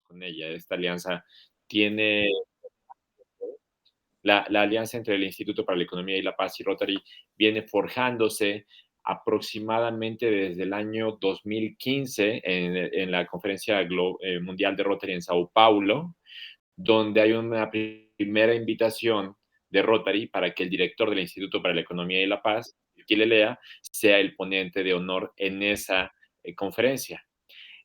con ella. Esta alianza tiene la alianza entre el Instituto para la Economía y la Paz y Rotary viene forjándose aproximadamente desde el año 2015 en la Conferencia Mundial de Rotary en Sao Paulo, donde hay una primera invitación de Rotary para que el director del Instituto para la Economía y la Paz, quien le lea, sea el ponente de honor en esa conferencia.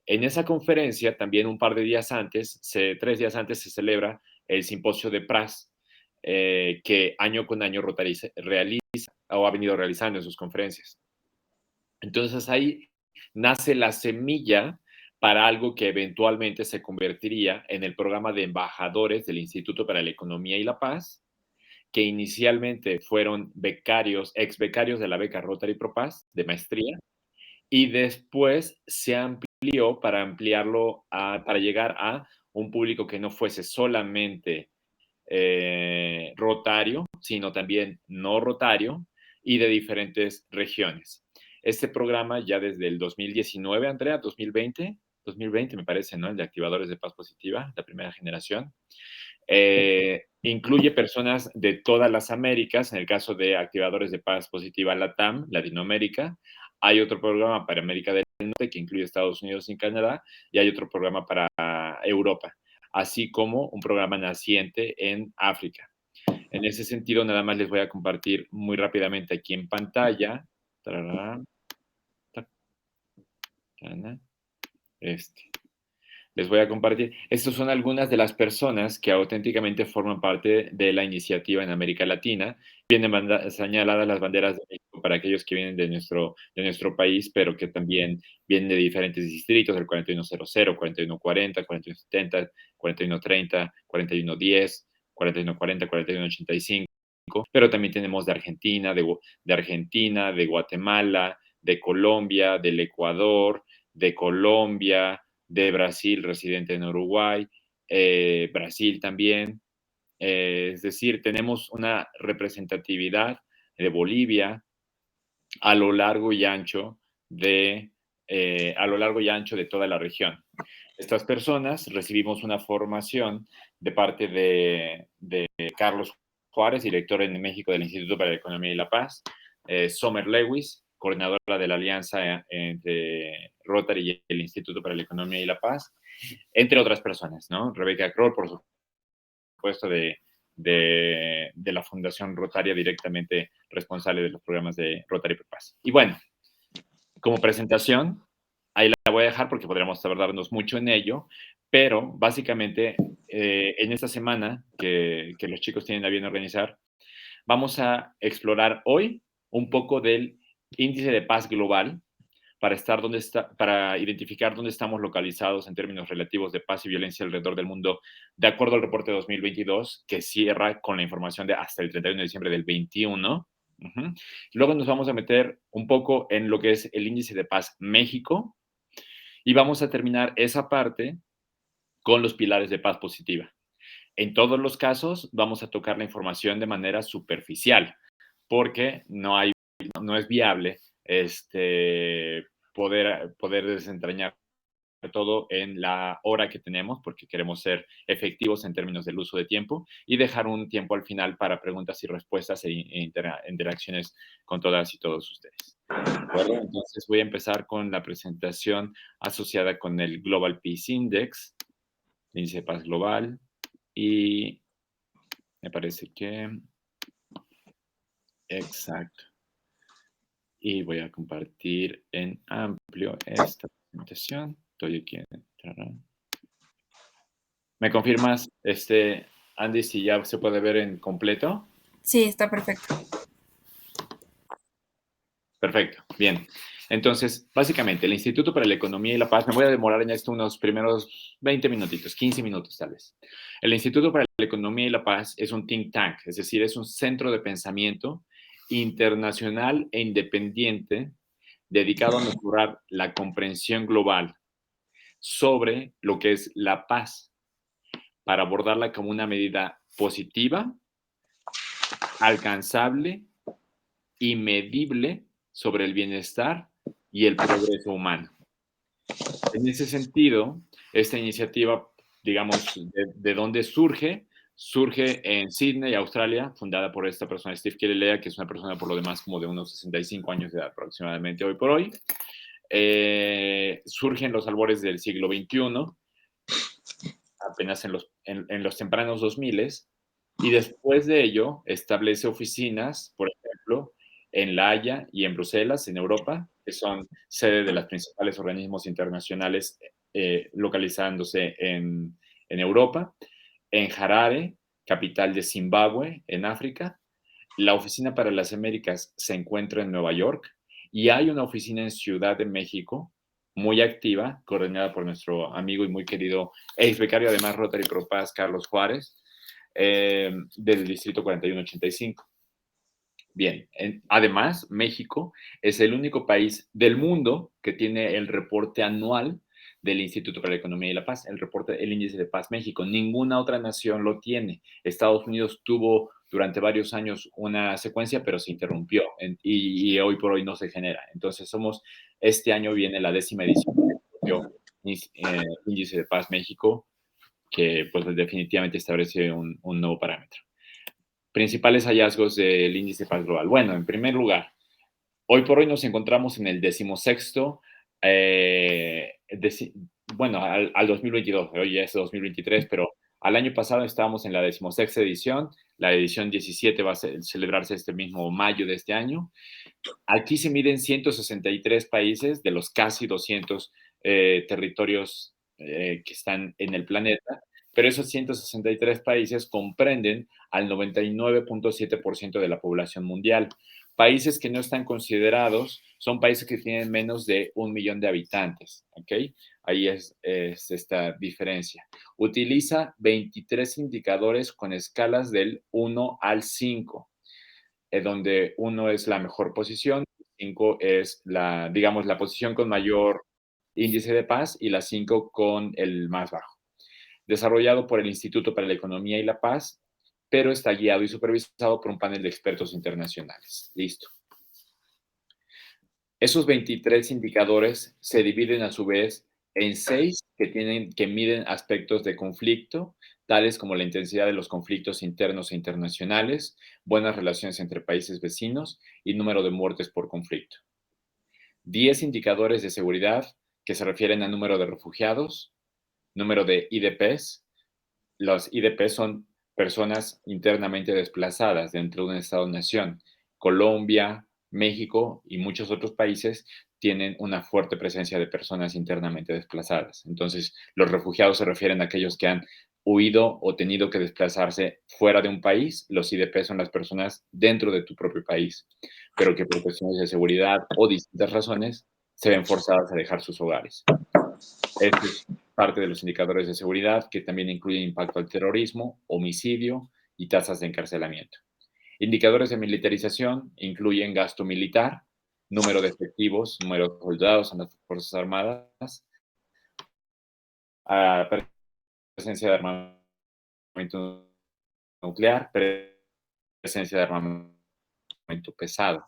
En esa conferencia, también un par de días antes, 3 días antes, se celebra el simposio de Praz, que año con año Rotary realiza o ha venido realizando en sus conferencias. Entonces ahí nace la semilla para algo que eventualmente se convertiría en el programa de embajadores del Instituto para la Economía y la Paz, que inicialmente fueron becarios, ex becarios de la beca Rotary Pro Paz de maestría, y después se amplió para ampliarlo para llegar a un público que no fuese solamente rotario, sino también no rotario y de diferentes regiones. Este programa ya desde el 2019, Andrea, 2020 me parece, ¿no? El de activadores de paz positiva, la primera generación. Incluye personas de todas las Américas, en el caso de activadores de paz positiva LATAM, Latinoamérica. Hay otro programa para América del Norte que incluye Estados Unidos y Canadá, y hay otro programa para Europa, así como un programa naciente en África. En ese sentido, nada más les voy a compartir muy rápidamente aquí en pantalla. Les voy a compartir. Estas son algunas de las personas que auténticamente forman parte de la iniciativa en América Latina. Vienen señaladas las banderas de México para aquellos que vienen de nuestro país, pero que también vienen de diferentes distritos, el 4100, 4140, 4170, 4130, 4110, 4140, 4185. Pero también tenemos de Argentina, de Guatemala, de Colombia, del Ecuador, de Colombia, de Brasil, residente en Uruguay, Brasil también. Es decir, tenemos una representatividad de Bolivia a lo largo y ancho de toda la región. Estas personas recibimos una formación de parte de Carlos Juárez, director en México del Instituto para la Economía y la Paz, Summer Lewis, coordinadora de la alianza entre Rotary y el Instituto para la Economía y la Paz, entre otras personas, ¿no? Rebecca Kroll, por supuesto, de la Fundación Rotaria, directamente responsable de los programas de Rotary Pro Paz. Y bueno, como presentación, ahí la voy a dejar porque podríamos tardarnos mucho en ello, pero básicamente en esta semana que los chicos tienen a bien organizar, vamos a explorar hoy un poco del índice de paz global para identificar dónde estamos localizados en términos relativos de paz y violencia alrededor del mundo, de acuerdo al reporte 2022, que cierra con la información de hasta el 31 de diciembre del 21. Uh-huh. Luego nos vamos a meter un poco en lo que es el índice de paz México y vamos a terminar esa parte con los pilares de paz positiva. En todos los casos vamos a tocar la información de manera superficial, porque no es viable poder desentrañar todo en la hora que tenemos, porque queremos ser efectivos en términos del uso de tiempo y dejar un tiempo al final para preguntas y respuestas e interacciones con todas y todos ustedes. ¿De acuerdo? Entonces voy a empezar con la presentación asociada con el Global Peace Index, el índice de paz global, y me parece que... Exacto. Y voy a compartir en amplio esta presentación. Estoy aquí en... ¿Me confirmas, Andy, si ya se puede ver en completo? Sí, está perfecto. Perfecto, bien. Entonces, básicamente, el Instituto para la Economía y la Paz, me voy a demorar en esto unos primeros 20 minutitos, 15 minutos tal vez. El Instituto para la Economía y la Paz es un think tank, es decir, es un centro de pensamiento internacional e independiente dedicado a mejorar la comprensión global sobre lo que es la paz, para abordarla como una medida positiva, alcanzable y medible sobre el bienestar y el progreso humano. En ese sentido, esta iniciativa digamos, de dónde surge. Surge en Sydney, Australia, fundada por esta persona, Steve Kilelea, que es una persona por lo demás como de unos 65 años de edad aproximadamente hoy por hoy. Surge en los albores del siglo XXI, apenas en los tempranos 2000, y después de ello establece oficinas, por ejemplo, en La Haya y en Bruselas, en Europa, que son sede de los principales organismos internacionales localizándose en Europa, en Harare, capital de Zimbabue, en África. La oficina para las Américas se encuentra en Nueva York y hay una oficina en Ciudad de México muy activa, coordinada por nuestro amigo y muy querido ex becario, además Rotary Pro Paz, Carlos Juárez, del Distrito 4185. Bien, además, México es el único país del mundo que tiene el reporte anual del Instituto para la Economía y la Paz, el índice de paz México. Ninguna otra nación lo tiene. Estados Unidos tuvo durante varios años una secuencia, pero se interrumpió y hoy por hoy no se genera. Entonces, este año viene la 10ª edición del propio índice de paz México, que pues definitivamente establece un nuevo parámetro. Principales hallazgos del índice de paz global. Bueno, en primer lugar, hoy por hoy nos encontramos en el 16º, bueno, al 2022, hoy ya es 2023, pero al año pasado estábamos en la 16ª edición, la edición 17 va a celebrarse este mismo mayo de este año. Aquí se miden 163 países de los casi 200 territorios que están en el planeta, pero esos 163 países comprenden al 99.7% de la población mundial. Países que no están considerados son países que tienen menos de 1 millón de habitantes, ¿ok? Ahí es esta diferencia. Utiliza 23 indicadores con escalas del 1 al 5, donde 1 es la mejor posición, 5 es digamos, la posición con mayor índice de paz y la 5 con el más bajo. Desarrollado por el Instituto para la Economía y la Paz, pero está guiado y supervisado por un panel de expertos internacionales. Listo. Esos 23 indicadores se dividen a su vez en 6 que miden aspectos de conflicto, tales como la intensidad de los conflictos internos e internacionales, buenas relaciones entre países vecinos y número de muertes por conflicto. 10 indicadores de seguridad que se refieren a número de refugiados, número de IDPs. Los IDPs son personas internamente desplazadas dentro de un Estado-nación. Colombia, México y muchos otros países tienen una fuerte presencia de personas internamente desplazadas. Entonces, los refugiados se refieren a aquellos que han huido o tenido que desplazarse fuera de un país. Los IDP son las personas dentro de tu propio país, pero que por cuestiones de seguridad o distintas razones se ven forzadas a dejar sus hogares. Esto es parte de los indicadores de seguridad, que también incluyen impacto al terrorismo, homicidio y tasas de encarcelamiento. Indicadores de militarización incluyen gasto militar, número de efectivos, número de soldados en las Fuerzas Armadas, presencia de armamento nuclear, presencia de armamento pesado.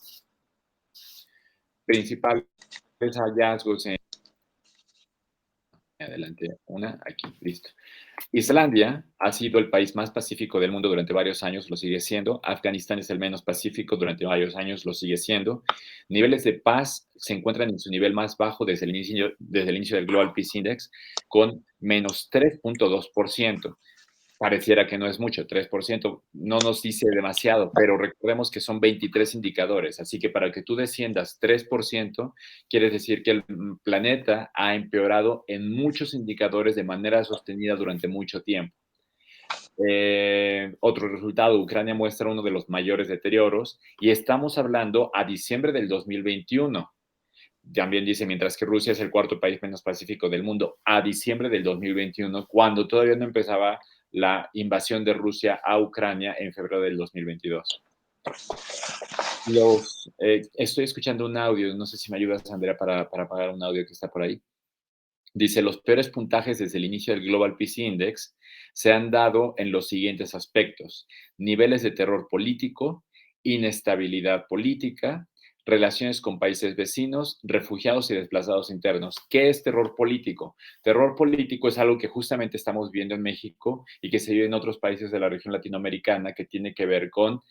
Principales hallazgos en... Adelante, aquí, listo. Islandia ha sido el país más pacífico del mundo durante varios años, lo sigue siendo. Afganistán es el menos pacífico durante varios años, lo sigue siendo. Niveles de paz se encuentran en su nivel más bajo desde el inicio del Global Peace Index, con menos 3.2%. Pareciera que no es mucho, 3% no nos dice demasiado, pero recordemos que son 23 indicadores, así que para que tú desciendas 3%, quiere decir que el planeta ha empeorado en muchos indicadores de manera sostenida durante mucho tiempo. Otro resultado, Ucrania muestra uno de los mayores deterioros y estamos hablando a diciembre del 2021. También dice, mientras que Rusia es el cuarto país menos pacífico del mundo, a diciembre del 2021, cuando todavía no empezaba la invasión de Rusia a Ucrania en febrero del 2022. Estoy escuchando un audio, no sé si me ayudas, Andrea, para apagar un audio que está por ahí. Dice, los peores puntajes desde el inicio del Global Peace Index se han dado en los siguientes aspectos: niveles de terror político, inestabilidad política, relaciones con países vecinos, refugiados y desplazados internos. ¿Qué es terror político? Terror político es algo que justamente estamos viendo en México y que se vive en otros países de la región latinoamericana, que tiene que ver con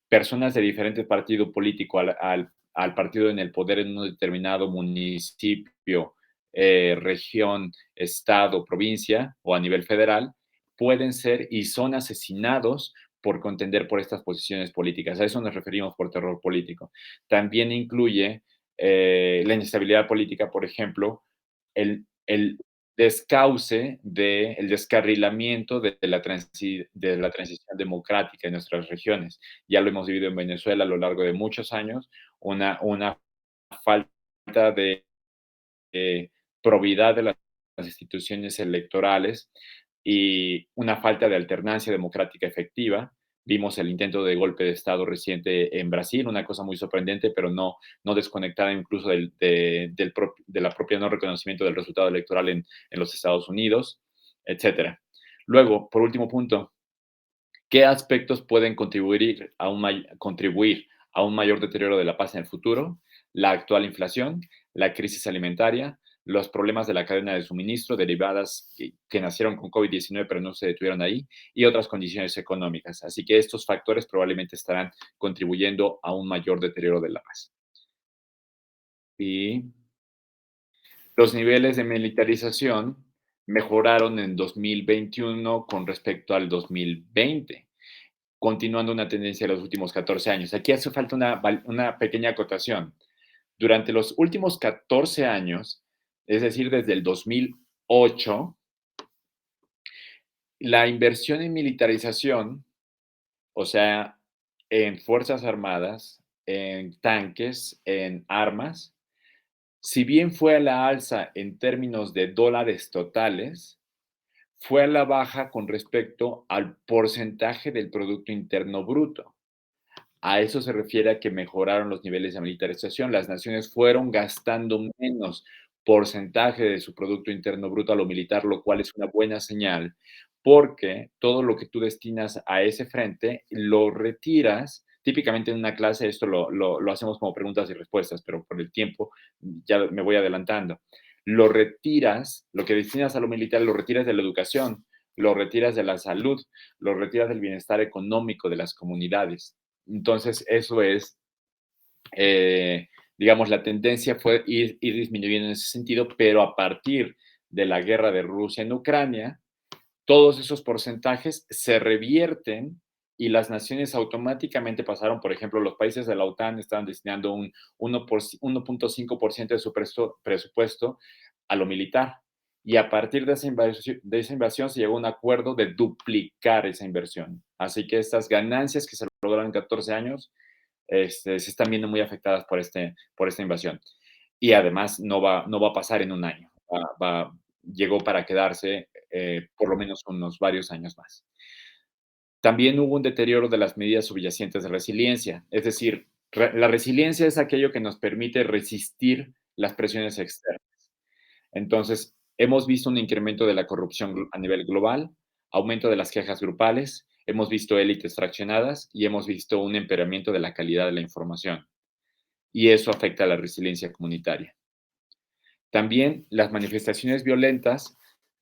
personas de diferente partido político al partido en el poder en un determinado municipio, región, estado, provincia o a nivel federal, pueden ser y son asesinados por contender por estas posiciones políticas. A eso nos referimos por terror político. También incluye la inestabilidad política, por ejemplo, el descauce el descarrilamiento de la transición democrática en nuestras regiones. Ya lo hemos vivido en Venezuela a lo largo de muchos años, una falta de probidad de las instituciones electorales y una falta de alternancia democrática efectiva. Vimos el intento de golpe de Estado reciente en Brasil, una cosa muy sorprendente, pero no desconectada incluso de la propia no reconocimiento del resultado electoral en los Estados Unidos, etcétera. Luego, por último punto, ¿qué aspectos pueden contribuir a un mayor deterioro de la paz en el futuro? La actual inflación, la crisis alimentaria, los problemas de la cadena de suministro derivadas que nacieron con COVID-19 pero no se detuvieron ahí y otras condiciones económicas. Así que estos factores probablemente estarán contribuyendo a un mayor deterioro de la paz. Y los niveles de militarización mejoraron en 2021 con respecto al 2020, continuando una tendencia de los últimos 14 años. Aquí hace falta una pequeña acotación. Durante los últimos 14 años, es decir, desde el 2008, la inversión en militarización, o sea, en fuerzas armadas, en tanques, en armas, si bien fue a la alza en términos de dólares totales, fue a la baja con respecto al porcentaje del Producto Interno Bruto. A eso se refiere a que mejoraron los niveles de militarización. Las naciones fueron gastando menos porcentaje de su Producto Interno Bruto a lo militar, lo cual es una buena señal, porque todo lo que tú destinas a ese frente lo retiras. Típicamente en una clase esto lo hacemos como preguntas y respuestas, pero por el tiempo ya me voy adelantando. Lo retiras, lo que destinas a lo militar, lo retiras de la educación, lo retiras de la salud, lo retiras del bienestar económico de las comunidades. Entonces, eso es, digamos, la tendencia fue ir disminuyendo en ese sentido, pero a partir de la guerra de Rusia en Ucrania, todos esos porcentajes se revierten y las naciones automáticamente pasaron, por ejemplo, los países de la OTAN estaban destinando un 1.5% de su presupuesto a lo militar. Y a partir de esa inversión se llegó a un acuerdo de duplicar esa inversión. Así que estas ganancias que se lograron en 14 años se están viendo muy afectadas por esta invasión. Y además no va a pasar en un año. Llegó para quedarse por lo menos unos varios años más. También hubo un deterioro de las medidas subyacentes de resiliencia, es decir, la resiliencia es aquello que nos permite resistir las presiones externas. Entonces, hemos visto un incremento de la corrupción a nivel global, aumento de las quejas grupales, hemos visto élites fraccionadas y hemos visto un empeoramiento de la calidad de la información. Y eso afecta a la resiliencia comunitaria. También las manifestaciones violentas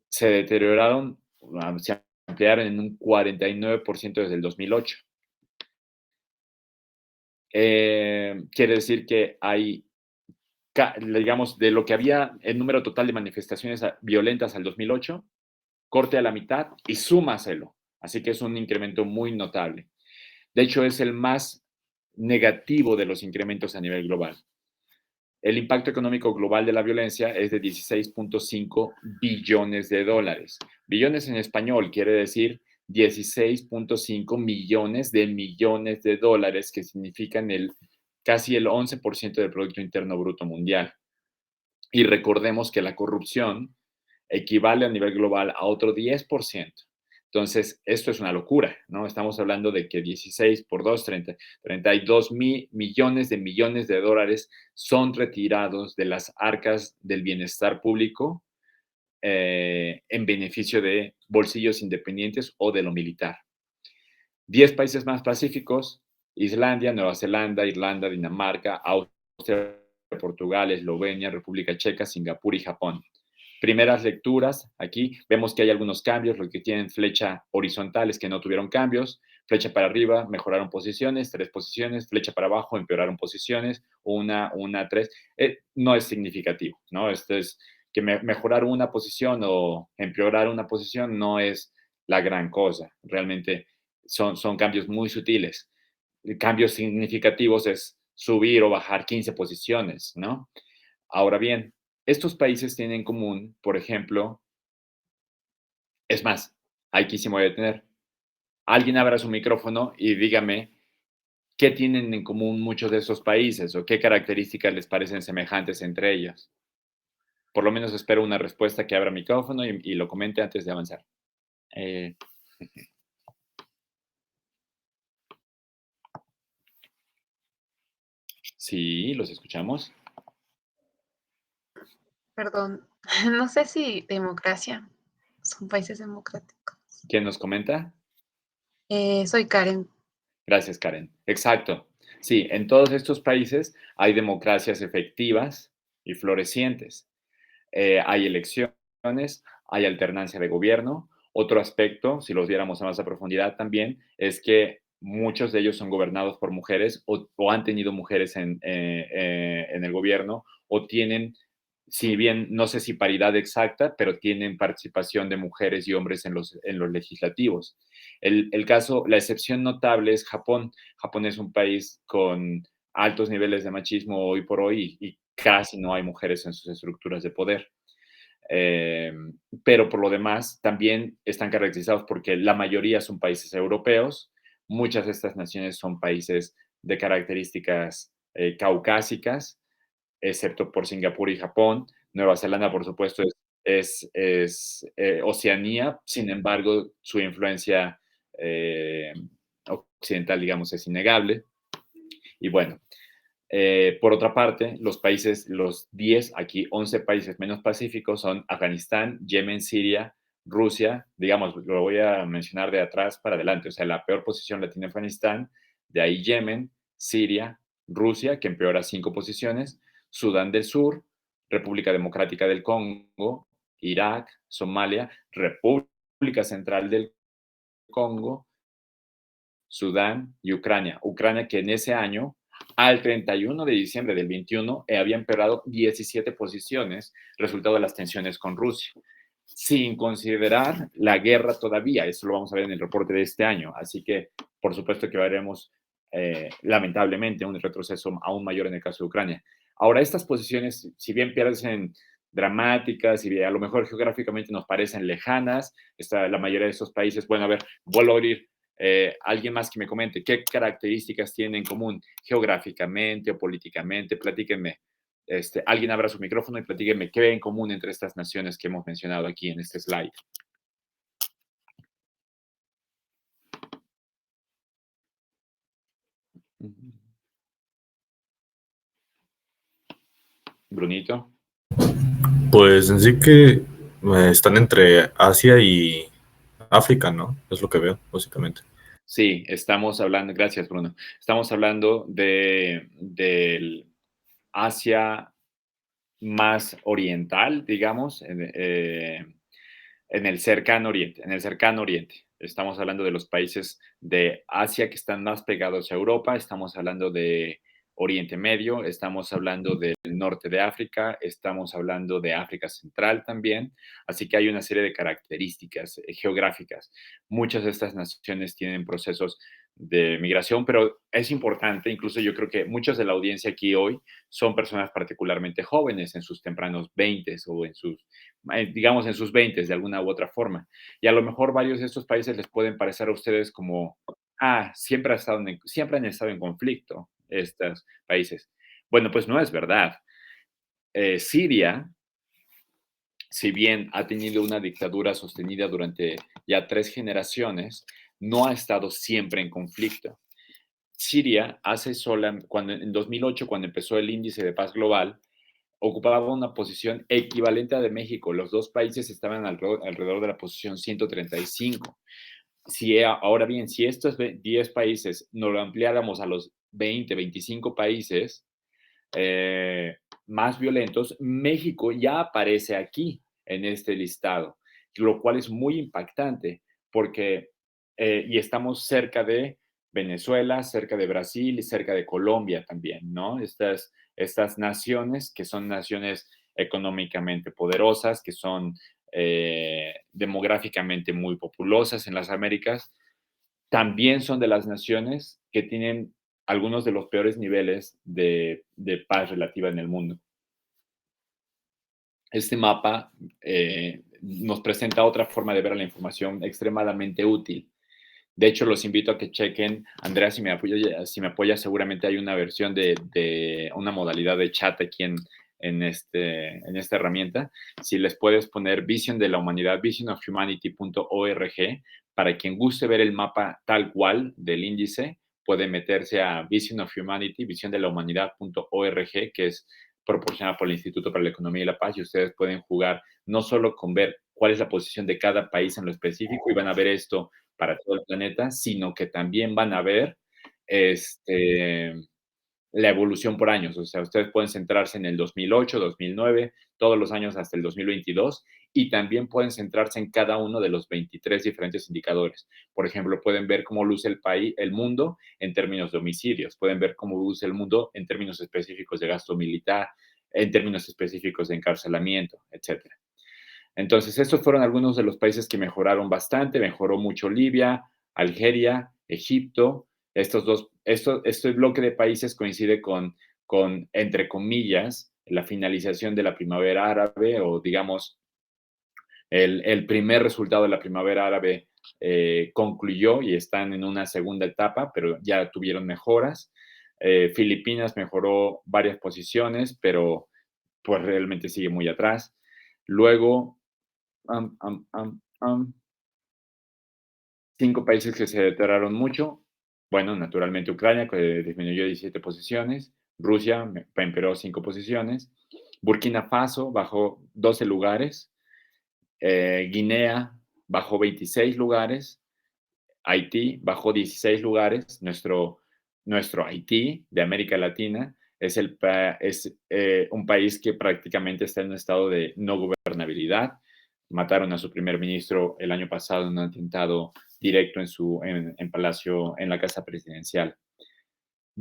se deterioraron, se ampliaron en un 49% desde el 2008. Quiere decir que hay, digamos, de lo que había el número total de manifestaciones violentas al 2008, corte a la mitad y súmaselo. Así que es un incremento muy notable. De hecho, es el más negativo de los incrementos a nivel global. El impacto económico global de la violencia es de 16.5 billones de dólares. Billones en español quiere decir 16.5 millones de dólares, que significan casi el 11% del Producto Interno Bruto Mundial. Y recordemos que la corrupción equivale a nivel global a otro 10%. Entonces, esto es una locura, ¿no? Estamos hablando de que 16 por 2, 32 millones de dólares son retirados de las arcas del bienestar público en beneficio de bolsillos independientes o de lo militar. 10 países más pacíficos Islandia, Nueva Zelanda, Irlanda, Dinamarca, Austria, Portugal, Eslovenia, República Checa, Singapur y Japón. Primeras lecturas, aquí vemos que hay algunos cambios, los que tienen flecha horizontal es que no tuvieron cambios, flecha para arriba, mejoraron posiciones, 3 posiciones, flecha para abajo, empeoraron posiciones, una, 3, no es significativo, ¿no? Esto es que mejorar una posición o empeorar una posición no es la gran cosa, realmente son cambios muy sutiles. Cambios significativos es subir o bajar 15 posiciones, ¿no? Ahora bien, estos países tienen en común, por ejemplo, es más, aquí sí me voy a detener. Alguien abra su micrófono y dígame qué tienen en común muchos de esos países o qué características les parecen semejantes entre ellos. Por lo menos espero una respuesta que abra micrófono y lo comente antes de avanzar. Eh, sí, los escuchamos. Perdón, no sé si democracia, son países democráticos. ¿Quién nos comenta? Soy Karen. Gracias, Karen. Exacto. Sí, en todos estos países hay democracias efectivas y florecientes. Hay elecciones, hay alternancia de gobierno. Otro aspecto, si los viéramos a más a profundidad también, es que muchos de ellos son gobernados por mujeres o han tenido mujeres en el gobierno o tienen, si bien no sé si paridad exacta, pero tienen participación de mujeres y hombres en los legislativos. El caso, la excepción notable es Japón. Japón es un país con altos niveles de machismo hoy por hoy y casi no hay mujeres en sus estructuras de poder. Eh, pero por lo demás, también están caracterizados porque la mayoría son países europeos. Muchas de estas naciones son países de características caucásicas, excepto por Singapur y Japón. Nueva Zelanda, por supuesto, es Oceanía, sin embargo, su influencia eh, occidental, digamos, es innegable. Y bueno, por otra parte, los países, los 10, aquí 11 países menos pacíficos son Afganistán, Yemen, Siria, Rusia, digamos, lo voy a mencionar de atrás para adelante, o sea, la peor posición la tiene Afganistán, de ahí Yemen, Siria, Rusia, que empeora 5 posiciones, Sudán del Sur, República Democrática del Congo, Irak, Somalia, República Central del Congo, Sudán y Ucrania. Ucrania que en ese año, al 31 de diciembre del 21, había empeorado 17 posiciones, resultado de las tensiones con Rusia, sin considerar la guerra todavía. Eso lo vamos a ver en el reporte de este año. Así que, por supuesto que veremos, lamentablemente, un retroceso aún mayor en el caso de Ucrania. Ahora, estas posiciones, si bien parecen dramáticas y a lo mejor geográficamente nos parecen lejanas, la mayoría de estos países, bueno, a ver, vuelvo a abrir alguien más que me comente qué características tienen en común geográficamente o políticamente, platíquenme. Alguien abra su micrófono y platíquenme qué hay en común entre estas naciones que hemos mencionado aquí en este slide. Brunito. Pues en sí que están entre Asia y África, ¿no? Es lo que veo, básicamente. Sí, estamos hablando, gracias Bruno, estamos hablando del Asia más oriental, digamos, en el cercano oriente, Estamos hablando de los países de Asia que están más pegados a Europa, estamos hablando de Oriente Medio, estamos hablando del norte de África, estamos hablando de África Central también, así que hay una serie de características geográficas. Muchas de estas naciones tienen procesos de migración, pero es importante, incluso yo creo que muchos de la audiencia aquí hoy son personas particularmente jóvenes, en sus tempranos 20 o en sus, digamos, en sus 20 de alguna u otra forma. Y a lo mejor varios de estos países les pueden parecer a ustedes como, siempre han estado en conflicto estos países. Bueno, pues no es verdad. Siria, si bien ha tenido una dictadura sostenida durante ya 3 generaciones, no ha estado siempre en conflicto. Siria cuando en 2008, cuando empezó el índice de paz global, ocupaba una posición equivalente a de México. Los dos países estaban alrededor de la posición 135. Ahora bien, si estos 10 países nos lo ampliáramos a los 20, 25 países más violentos, México ya aparece aquí en este listado, lo cual es muy impactante porque, y estamos cerca de Venezuela, cerca de Brasil y cerca de Colombia también, ¿no? Estas naciones que son naciones económicamente poderosas, que son demográficamente muy populosas en las Américas, también son de las naciones que tienen algunos de los peores niveles de paz relativa en el mundo. Este mapa nos presenta otra forma de ver la información extremadamente útil. De hecho, los invito a que chequen. Andrea, si me apoya, seguramente hay una versión de una modalidad de chat aquí en esta herramienta. Si les puedes poner Vision de la Humanidad, visionofhumanity.org, para quien guste ver el mapa tal cual del índice, puede meterse a Vision of Humanity, visión de la humanidad.org, que es proporcionada por el Instituto para la Economía y la Paz, y ustedes pueden jugar no solo con ver cuál es la posición de cada país en lo específico, y van a ver esto para todo el planeta, sino que también van a ver la evolución por años. O sea, ustedes pueden centrarse en el 2008, 2009, todos los años hasta el 2022, y también pueden centrarse en cada uno de los 23 diferentes indicadores. Por ejemplo, pueden ver cómo luce el mundo en términos de homicidios, pueden ver cómo luce el mundo en términos específicos de gasto militar, en términos específicos de encarcelamiento, etcétera. Entonces, estos fueron algunos de los países que mejoraron bastante. Mejoró mucho Libia, Algeria, Egipto. Este bloque de países coincide con, entre comillas, la finalización de la primavera árabe, o digamos, el primer resultado de la primavera árabe concluyó y están en una segunda etapa, pero ya tuvieron mejoras. Filipinas mejoró varias posiciones, pero pues realmente sigue muy atrás. Luego, 5 países que se deterioraron mucho. Bueno, naturalmente Ucrania, que disminuyó 17 posiciones. Rusia empeoró 5 posiciones. Burkina Faso bajó 12 lugares. Guinea bajó 26 lugares. Haití bajó 16 lugares. Nuestro Haití de América Latina es un país que prácticamente está en un estado de no gobernabilidad. Mataron a su primer ministro el año pasado en un atentado directo en Palacio, en la Casa Presidencial.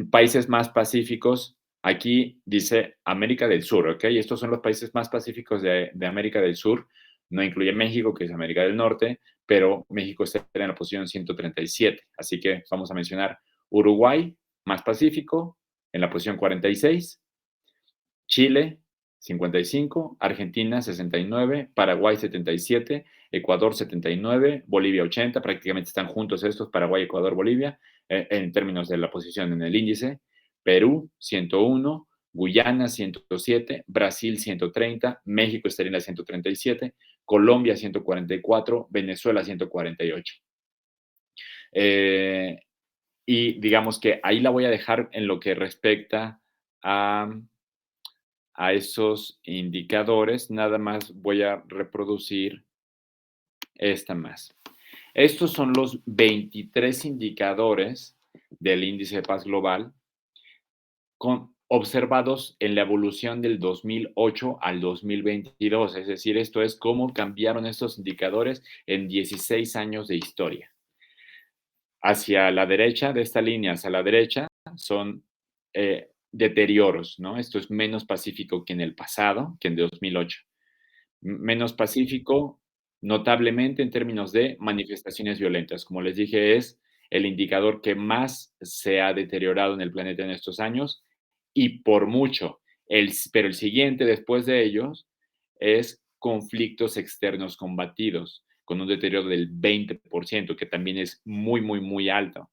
Países más pacíficos, aquí dice América del Sur, ¿ok? Estos son los países más pacíficos de América del Sur. No incluye México, que es América del Norte, pero México está en la posición 137. Así que vamos a mencionar Uruguay, más pacífico, en la posición 46. Chile, 55, Argentina, 69, Paraguay, 77, Ecuador, 79, Bolivia, 80, prácticamente están juntos estos, Paraguay, Ecuador, Bolivia, en términos de la posición en el índice. Perú, 101, Guyana, 107, Brasil, 130, México estaría en la 137, Colombia, 144, Venezuela, 148. Y digamos que ahí la voy a dejar en lo que respecta a esos indicadores. Nada más voy a reproducir esta más. Estos son los 23 indicadores del índice de paz global observados en la evolución del 2008 al 2022. Es decir, esto es cómo cambiaron estos indicadores en 16 años de historia. Hacia la derecha de esta línea, hacia la derecha, son deterioros, ¿no? Esto es menos pacífico que en el pasado, que en 2008. Menos pacífico, notablemente en términos de manifestaciones violentas. Como les dije, es el indicador que más se ha deteriorado en el planeta en estos años, y por mucho. Pero el siguiente después de ellos es conflictos externos combatidos, con un deterioro del 20%, que también es muy, muy, muy alto.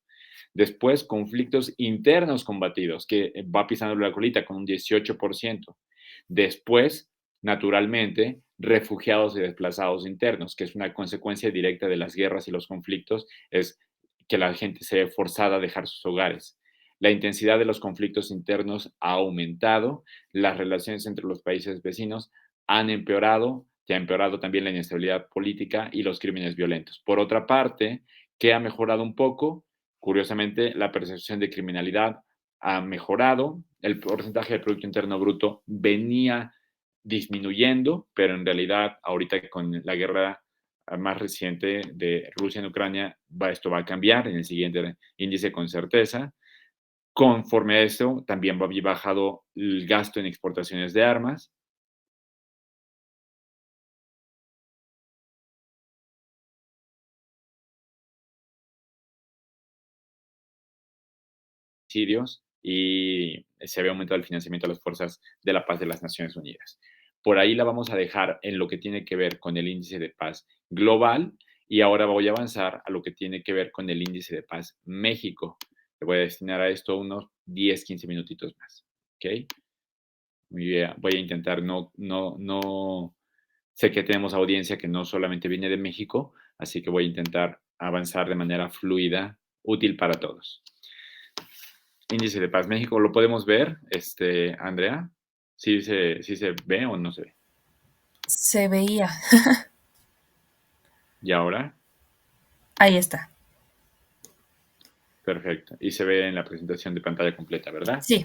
Después, conflictos internos combatidos, que va pisando la colita con un 18%. Después, naturalmente, refugiados y desplazados internos, que es una consecuencia directa de las guerras y los conflictos, es que la gente se ve forzada a dejar sus hogares. La intensidad de los conflictos internos ha aumentado, las relaciones entre los países vecinos han empeorado, ya ha empeorado también la inestabilidad política y los crímenes violentos. Por otra parte, ¿Qué ha mejorado un poco? Curiosamente, la percepción de criminalidad ha mejorado, el porcentaje del Producto Interno Bruto venía disminuyendo, pero en realidad ahorita con la guerra más reciente de Rusia en Ucrania, esto va a cambiar en el siguiente índice con certeza. Conforme a eso, también va a haber bajado el gasto en exportaciones de armas. Y se había aumentado el financiamiento a las fuerzas de la paz de las Naciones Unidas. Por ahí la vamos a dejar en lo que tiene que ver con el índice de paz global y ahora voy a avanzar a lo que tiene que ver con el índice de paz México. Le voy a destinar a esto unos 10, 15 minutitos más. ¿Ok? Voy a intentar no. Sé que tenemos audiencia que no solamente viene de México, así que voy a intentar avanzar de manera fluida, útil para todos. Índice de paz México, ¿lo podemos ver, Andrea? ¿Sí se ve o no se ve? Se veía. ¿Y ahora? Ahí está. Perfecto. Y se ve en la presentación de pantalla completa, ¿verdad? Sí.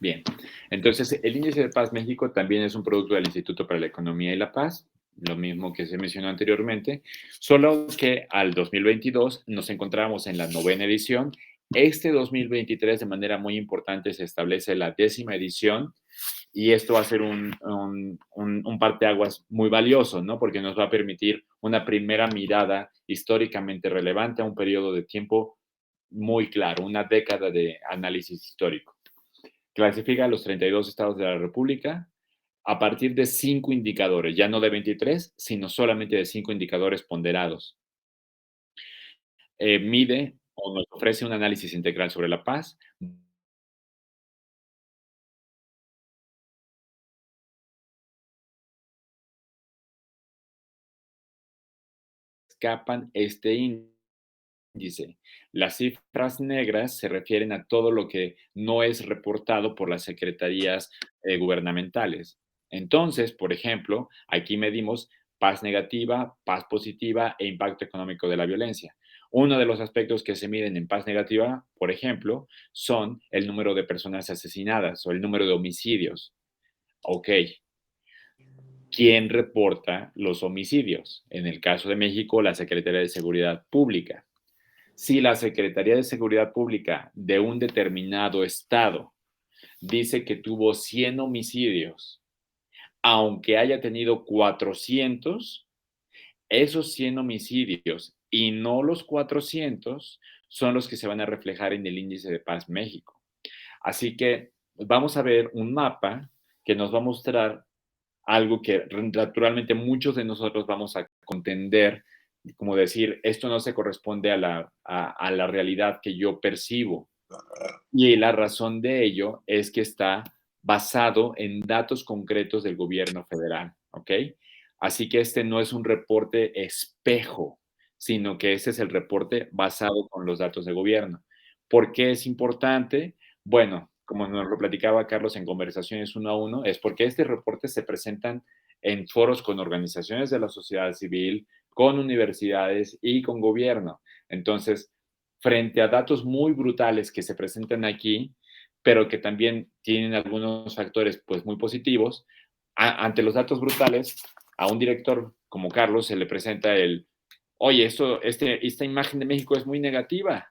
Bien. Entonces, el índice de paz México también es un producto del Instituto para la Economía y la Paz, lo mismo que se mencionó anteriormente, solo que al 2022 nos encontramos en la 9ª edición. Este 2023, de manera muy importante, se establece la 10ª edición y esto va a ser un parteaguas muy valioso, ¿no? Porque nos va a permitir una primera mirada históricamente relevante a un periodo de tiempo muy claro, una década de análisis histórico. Clasifica a los 32 estados de la República a partir de 5 indicadores, ya no de 23, sino solamente de 5 indicadores ponderados. Mide o nos ofrece un análisis integral sobre la paz. Escapan este índice. Las cifras negras se refieren a todo lo que no es reportado por las secretarías gubernamentales. Entonces, por ejemplo, aquí medimos paz negativa, paz positiva e impacto económico de la violencia. Uno de los aspectos que se miden en paz negativa, por ejemplo, son el número de personas asesinadas o el número de homicidios. Ok, ¿quién reporta los homicidios? En el caso de México, la Secretaría de Seguridad Pública. Si la Secretaría de Seguridad Pública de un determinado estado dice que tuvo 100 homicidios, aunque haya tenido 400, esos 100 homicidios y no los 400 son los que se van a reflejar en el índice de paz México. Así que vamos a ver un mapa que nos va a mostrar algo que naturalmente muchos de nosotros vamos a contender, como decir, esto no se corresponde a la realidad que yo percibo. Y la razón de ello es que está basado en datos concretos del gobierno federal, ¿ok? Así que este no es un reporte espejo, sino que este es el reporte basado con los datos de gobierno. ¿Por qué es importante? Bueno, como nos lo platicaba Carlos en conversaciones 1 a 1, es porque este reporte se presentan en foros con organizaciones de la sociedad civil, con universidades y con gobierno. Entonces, frente a datos muy brutales que se presentan aquí, pero que también tienen algunos factores pues muy positivos, ante los datos brutales, a un director como Carlos se le presenta oye, esta imagen de México es muy negativa.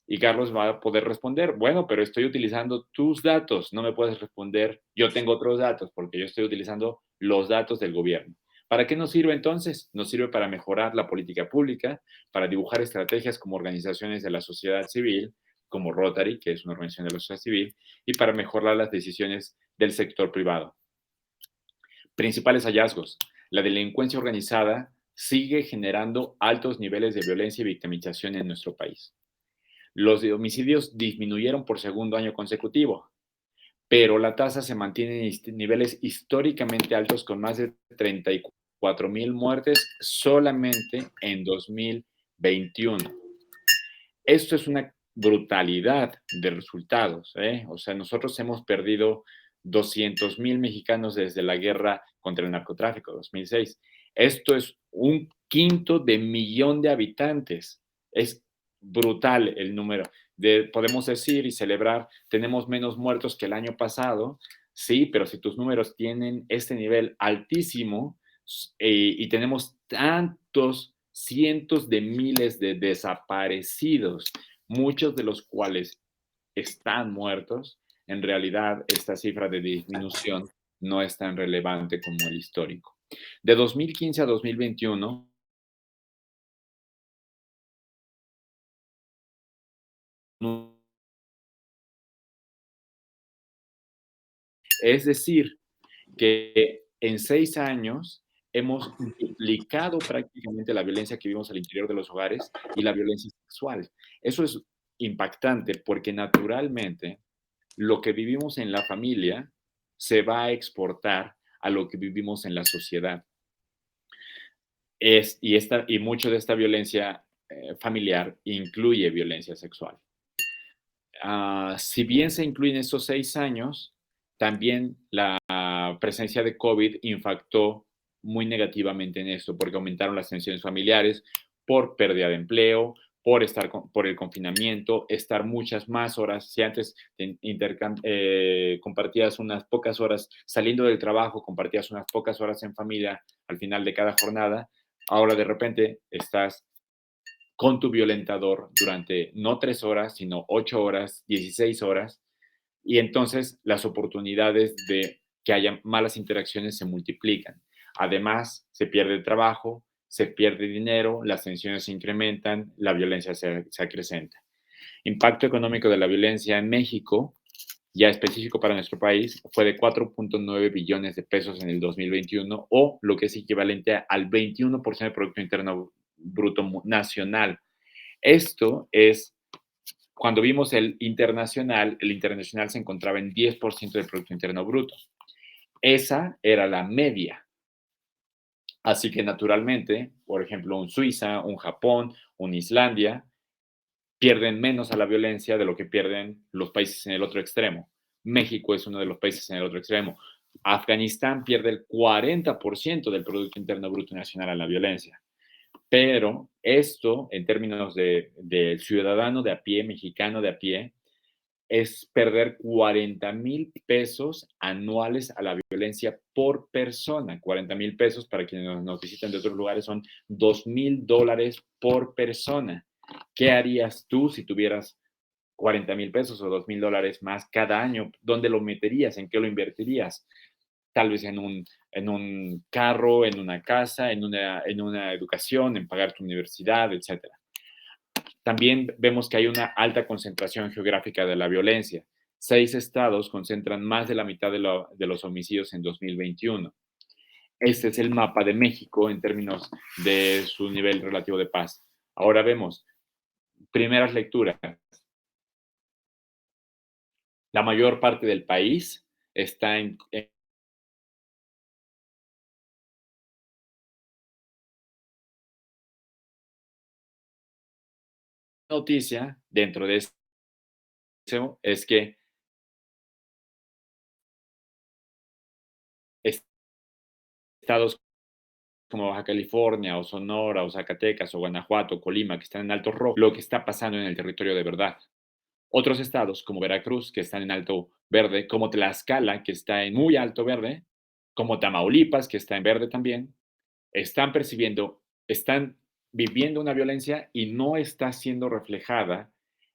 Y Carlos va a poder responder, bueno, pero estoy utilizando tus datos, no me puedes responder, yo tengo otros datos, porque yo estoy utilizando los datos del gobierno. ¿Para qué nos sirve entonces? Nos sirve para mejorar la política pública, para dibujar estrategias como organizaciones de la sociedad civil, como Rotary, que es una organización de la sociedad civil, y para mejorar las decisiones del sector privado. Principales hallazgos. La delincuencia organizada sigue generando altos niveles de violencia y victimización en nuestro país. Los homicidios disminuyeron por segundo año consecutivo, pero la tasa se mantiene en niveles históricamente altos con más de 34,000 muertes solamente en 2021. Esto es una brutalidad de resultados, ¿eh? O sea, nosotros hemos perdido 200,000 mexicanos desde la guerra contra el narcotráfico, 2006. Esto es 1/5 de habitantes. Es brutal el número. Podemos decir y celebrar, tenemos menos muertos que el año pasado, sí, pero si tus números tienen este nivel altísimo y tenemos tantos cientos de miles de desaparecidos, muchos de los cuales están muertos, en realidad esta cifra de disminución no es tan relevante como el histórico. De 2015 a 2021, es decir, que en 6 años hemos duplicado prácticamente la violencia que vivimos al interior de los hogares y la violencia sexual. Eso es impactante porque naturalmente lo que vivimos en la familia se va a exportar a lo que vivimos en la sociedad. Y mucho de esta violencia familiar incluye violencia sexual. Si bien se incluyen estos 6 años, también la presencia de COVID impactó muy negativamente en esto, porque aumentaron las tensiones familiares por pérdida de empleo, por el confinamiento, estar muchas más horas. Si antes compartías unas pocas horas saliendo del trabajo, compartías unas pocas horas en familia al final de cada jornada, ahora de repente estás con tu violentador durante no 3 horas, sino 8 horas, 16 horas, y entonces las oportunidades de que haya malas interacciones se multiplican. Además, se pierde el trabajo, se pierde dinero, las tensiones se incrementan, la violencia se acrecenta. Impacto económico de la violencia en México, ya específico para nuestro país, fue de 4.9 billones de pesos en el 2021, o lo que es equivalente al 21% del Producto Interno Bruto Nacional. Esto es, cuando vimos el internacional se encontraba en 10% del Producto Interno Bruto. Esa era la media. Así que naturalmente, por ejemplo, un Suiza, un Japón, un Islandia, pierden menos a la violencia de lo que pierden los países en el otro extremo. México es uno de los países en el otro extremo. Afganistán pierde el 40% del Producto Interno Bruto Nacional a la violencia. Pero esto, en términos de ciudadano de a pie, mexicano de a pie, es perder 40,000 pesos anuales a la violencia por persona. 40,000 pesos, para quienes nos visitan de otros lugares, son $2,000 por persona. ¿Qué harías tú si tuvieras 40,000 pesos o $2,000 más cada año? ¿Dónde lo meterías? ¿En qué lo invertirías? Tal vez en un carro, en una casa, en una educación, en pagar tu universidad, etc. También vemos que hay una alta concentración geográfica de la violencia. 6 estados concentran más de la mitad de los homicidios en 2021. Este es el mapa de México en términos de su nivel relativo de paz. Ahora vemos, primeras lecturas. La mayor parte del país está en noticia dentro de eso es que estados como Baja California o Sonora o Zacatecas o Guanajuato o Colima que están en alto rojo, lo que está pasando en el territorio de verdad. Otros estados como Veracruz que están en alto verde, como Tlaxcala que está en muy alto verde, como Tamaulipas que está en verde también, están viviendo una violencia y no está siendo reflejada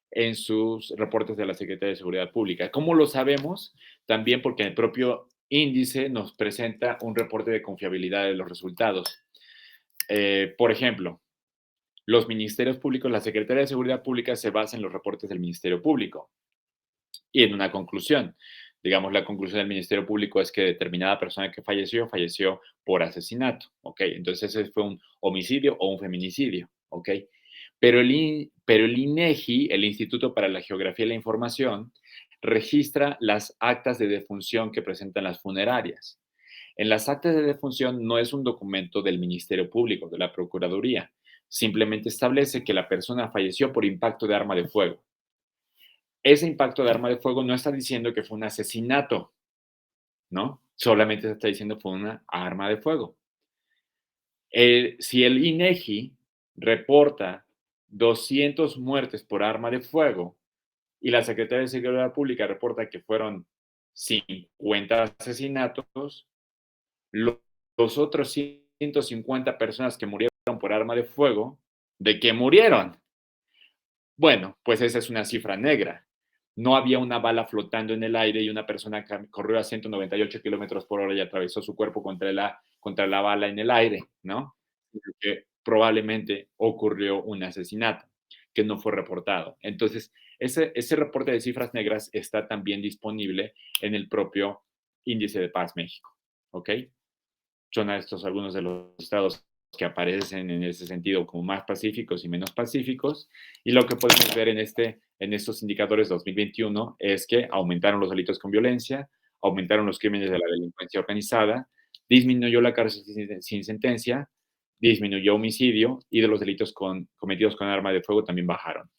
en sus reportes de la Secretaría de Seguridad Pública. ¿Cómo lo sabemos? También porque el propio índice nos presenta un reporte de confiabilidad de los resultados. Por ejemplo, los ministerios públicos, la Secretaría de Seguridad Pública se basa en los reportes del Ministerio Público y en una conclusión. Digamos, la conclusión del Ministerio Público es que determinada persona que falleció por asesinato, ¿ok? Entonces ese fue un homicidio o un feminicidio, ¿ok? Pero el INEGI, el Instituto para la Geografía y la Información, registra las actas de defunción que presentan las funerarias. En las actas de defunción no es un documento del Ministerio Público, de la Procuraduría. Simplemente establece que la persona falleció por impacto de arma de fuego. Ese impacto de arma de fuego no está diciendo que fue un asesinato, ¿no? Solamente está diciendo que fue una arma de fuego. Si el INEGI reporta 200 muertes por arma de fuego y la Secretaría de Seguridad Pública reporta que fueron 50 asesinatos, los otros 150 personas que murieron por arma de fuego, ¿de qué murieron? Bueno, pues esa es una cifra negra. No había una bala flotando en el aire y una persona corrió a 198 kilómetros por hora y atravesó su cuerpo contra la bala en el aire, ¿no? Que probablemente ocurrió un asesinato que no fue reportado. Entonces, ese reporte de cifras negras está también disponible en el propio Índice de Paz México, ¿ok? Son estos algunos de los estados que aparecen en ese sentido como más pacíficos y menos pacíficos. Y lo que podemos ver en estos indicadores 2021 es que aumentaron los delitos con violencia, aumentaron los crímenes de la delincuencia organizada, disminuyó la cárcel sin sentencia, disminuyó homicidio y de los delitos cometidos con arma de fuego también bajaron.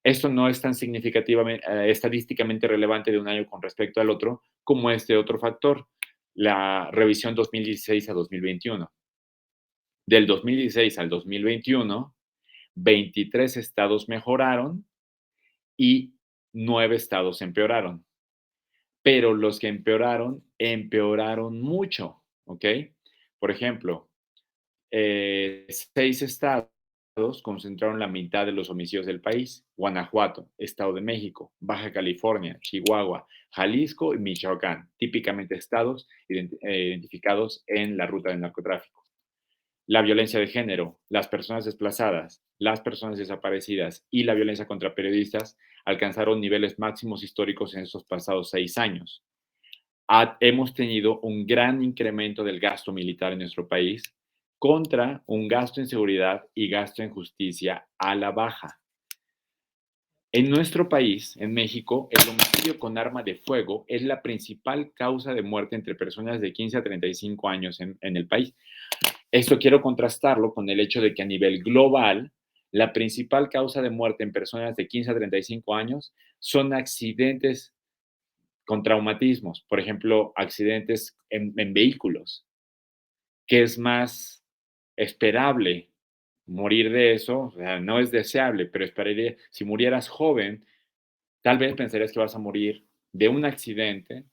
Esto no es tan significativamente, estadísticamente relevante de un año con respecto al otro como este otro factor, la revisión 2016 a 2021. Del 2016 al 2021, 23 estados mejoraron y 9 estados empeoraron. Pero los que empeoraron mucho, ¿ok? Por ejemplo, 6 estados concentraron la mitad de los homicidios del país: Guanajuato, Estado de México, Baja California, Chihuahua, Jalisco y Michoacán, típicamente estados identificados en la ruta del narcotráfico. La violencia de género, las personas desplazadas, las personas desaparecidas y la violencia contra periodistas alcanzaron niveles máximos históricos en estos pasados 6 años. Hemos tenido un gran incremento del gasto militar en nuestro país contra un gasto en seguridad y gasto en justicia a la baja. En nuestro país, en México, el homicidio con arma de fuego es la principal causa de muerte entre personas de 15 a 35 años en el país. Esto quiero contrastarlo con el hecho de que a nivel global, la principal causa de muerte en personas de 15 a 35 años son accidentes con traumatismos, por ejemplo, accidentes en vehículos, que es más esperable morir de eso, o sea, no es deseable, pero esperaría, si murieras joven, tal vez pensarías que vas a morir de un accidente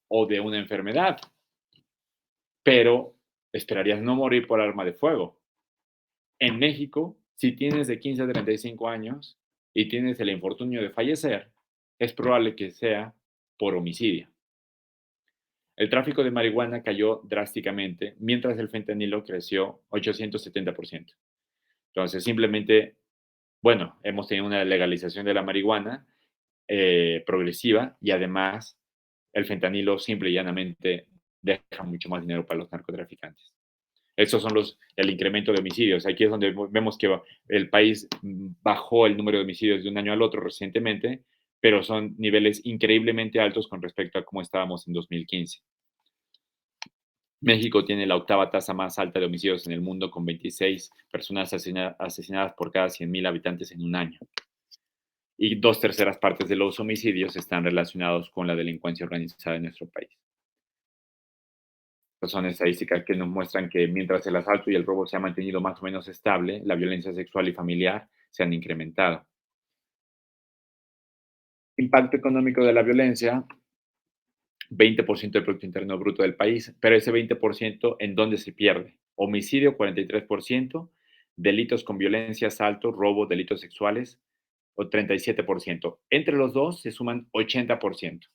o de una enfermedad, pero esperarías no morir por arma de fuego. En México, si tienes de 15 a 35 años y tienes el infortunio de fallecer, es probable que sea por homicidio. El tráfico de marihuana cayó drásticamente, mientras el fentanilo creció 870%. Entonces, simplemente, bueno, hemos tenido una legalización de la marihuana progresiva y además el fentanilo simple y llanamente deja mucho más dinero para los narcotraficantes. Estos son el incremento de homicidios. Aquí es donde vemos que el país bajó el número de homicidios de un año al otro recientemente, pero son niveles increíblemente altos con respecto a cómo estábamos en 2015. México tiene la octava tasa más alta de homicidios en el mundo, con 26 personas asesinadas por cada 100,000 habitantes en un año. Y 2/3 partes de los homicidios están relacionados con la delincuencia organizada en nuestro país. Estas son estadísticas que nos muestran que mientras el asalto y el robo se ha mantenido más o menos estable, la violencia sexual y familiar se han incrementado. Impacto económico de la violencia: 20% del Producto Interno Bruto del país, pero ese 20%, ¿en dónde se pierde? Homicidio, 43%, delitos con violencia, asalto, robo, delitos sexuales, o 37%. Entre los dos se suman 80%.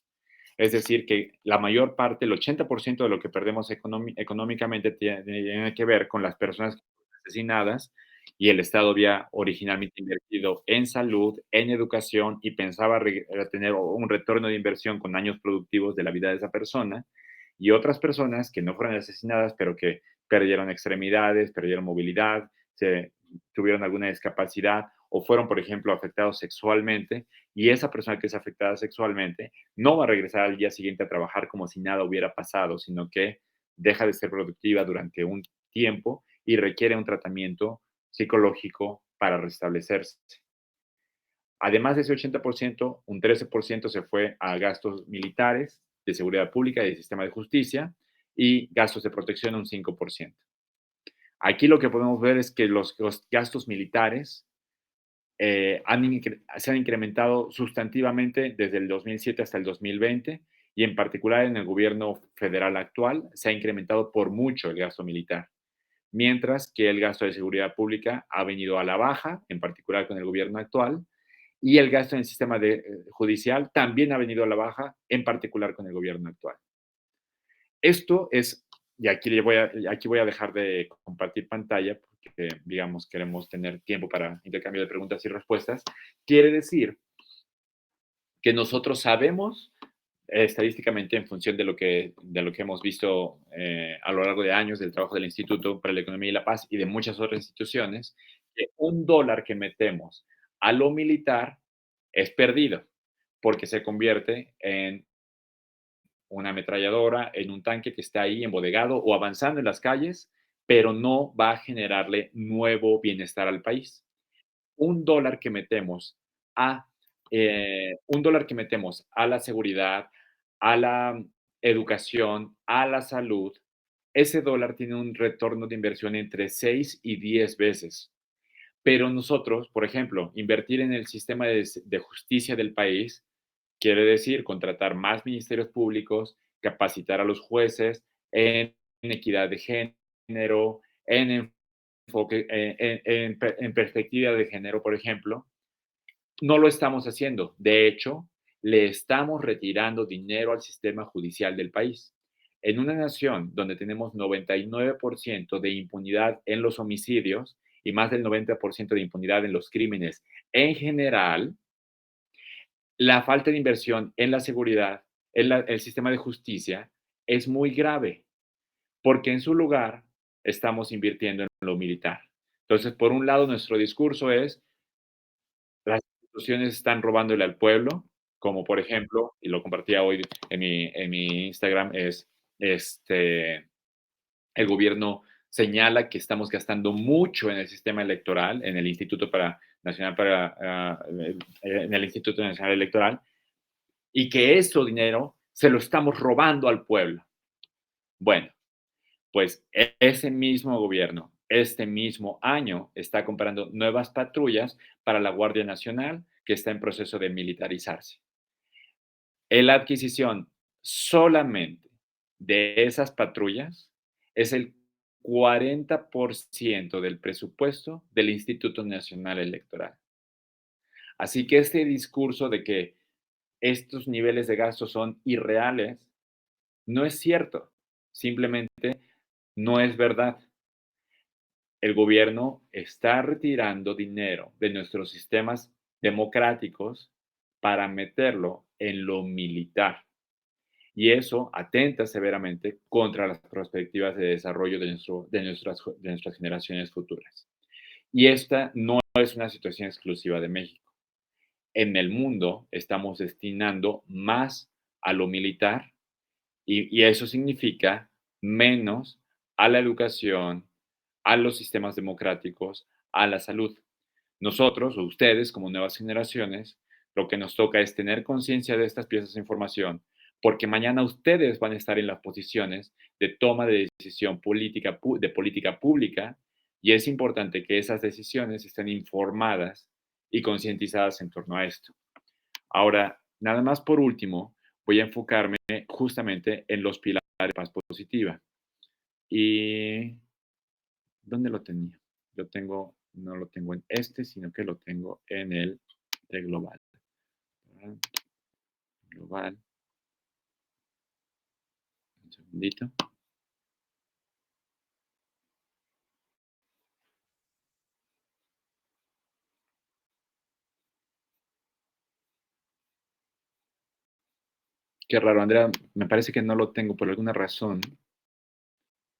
Es decir, que la mayor parte, el 80% de lo que perdemos económicamente tiene que ver con las personas asesinadas, y el Estado había originalmente invertido en salud, en educación y pensaba tener un retorno de inversión con años productivos de la vida de esa persona, y otras personas que no fueron asesinadas, pero que perdieron extremidades, perdieron movilidad, tuvieron alguna discapacidad o fueron, por ejemplo, afectados sexualmente, y esa persona que es afectada sexualmente no va a regresar al día siguiente a trabajar como si nada hubiera pasado, sino que deja de ser productiva durante un tiempo y requiere un tratamiento psicológico para restablecerse. Además de ese 80%, un 13% se fue a gastos militares, de seguridad pública y de sistema de justicia, y gastos de protección un 5%. Aquí lo que podemos ver es que los gastos militares se han incrementado sustantivamente desde el 2007 hasta el 2020 y en particular en el gobierno federal actual se ha incrementado por mucho el gasto militar, mientras que el gasto de seguridad pública ha venido a la baja, en particular con el gobierno actual, y el gasto en el sistema judicial también ha venido a la baja, en particular con el gobierno actual. Esto es, y aquí voy a dejar de compartir pantalla porque, digamos, queremos tener tiempo para intercambio de preguntas y respuestas. Quiere decir que nosotros sabemos estadísticamente en función de lo que hemos visto a lo largo de años del trabajo del Instituto para la Economía y la Paz y de muchas otras instituciones, que $1 que metemos a lo militar es perdido porque se convierte en una ametralladora, en un tanque que está ahí embodegado o avanzando en las calles, pero no va a generarle nuevo bienestar al país. $1 que metemos a $1 que metemos a la seguridad, a la educación, a la salud, ese dólar tiene un retorno de inversión entre 6 y 10 veces. Pero nosotros, por ejemplo, invertir en el sistema de justicia del país quiere decir contratar más ministerios públicos, capacitar a los jueces en equidad de género, en enfoque, en perspectiva de género, por ejemplo. No lo estamos haciendo. De hecho, le estamos retirando dinero al sistema judicial del país. En una nación donde tenemos 99% de impunidad en los homicidios y más del 90% de impunidad en los crímenes en general, la falta de inversión en la seguridad, en el sistema de justicia, es muy grave, porque en su lugar estamos invirtiendo en lo militar. Entonces, por un lado, nuestro discurso es, las instituciones están robándole al pueblo, como por ejemplo, y lo compartía hoy en mi Instagram, es el gobierno señala que estamos gastando mucho en el sistema electoral, en el Instituto Nacional Electoral, y que ese dinero se lo estamos robando al pueblo. Bueno, pues ese mismo gobierno, este mismo año, está comprando nuevas patrullas para la Guardia Nacional, que está en proceso de militarizarse. La adquisición solamente de esas patrullas es el 40% del presupuesto del Instituto Nacional Electoral. Así que este discurso de que estos niveles de gasto son irreales no es cierto, simplemente no es verdad. El gobierno está retirando dinero de nuestros sistemas democráticos para meterlo en lo militar. Y eso atenta severamente contra las perspectivas de desarrollo de nuestras generaciones futuras. Y esta no es una situación exclusiva de México. En el mundo estamos destinando más a lo militar y eso significa menos a la educación, a los sistemas democráticos, a la salud. Nosotros, o ustedes, como nuevas generaciones, lo que nos toca es tener conciencia de estas piezas de información, porque mañana ustedes van a estar en las posiciones de toma de decisión de política pública, y es importante que esas decisiones estén informadas y concientizadas en torno a esto. Ahora, nada más por último, voy a enfocarme justamente en los pilares de paz positiva. ¿Y dónde lo tenía? No lo tengo en sino que lo tengo en el de global. Global. Un segundito. Qué raro, Andrea, me parece que no lo tengo por alguna razón. Un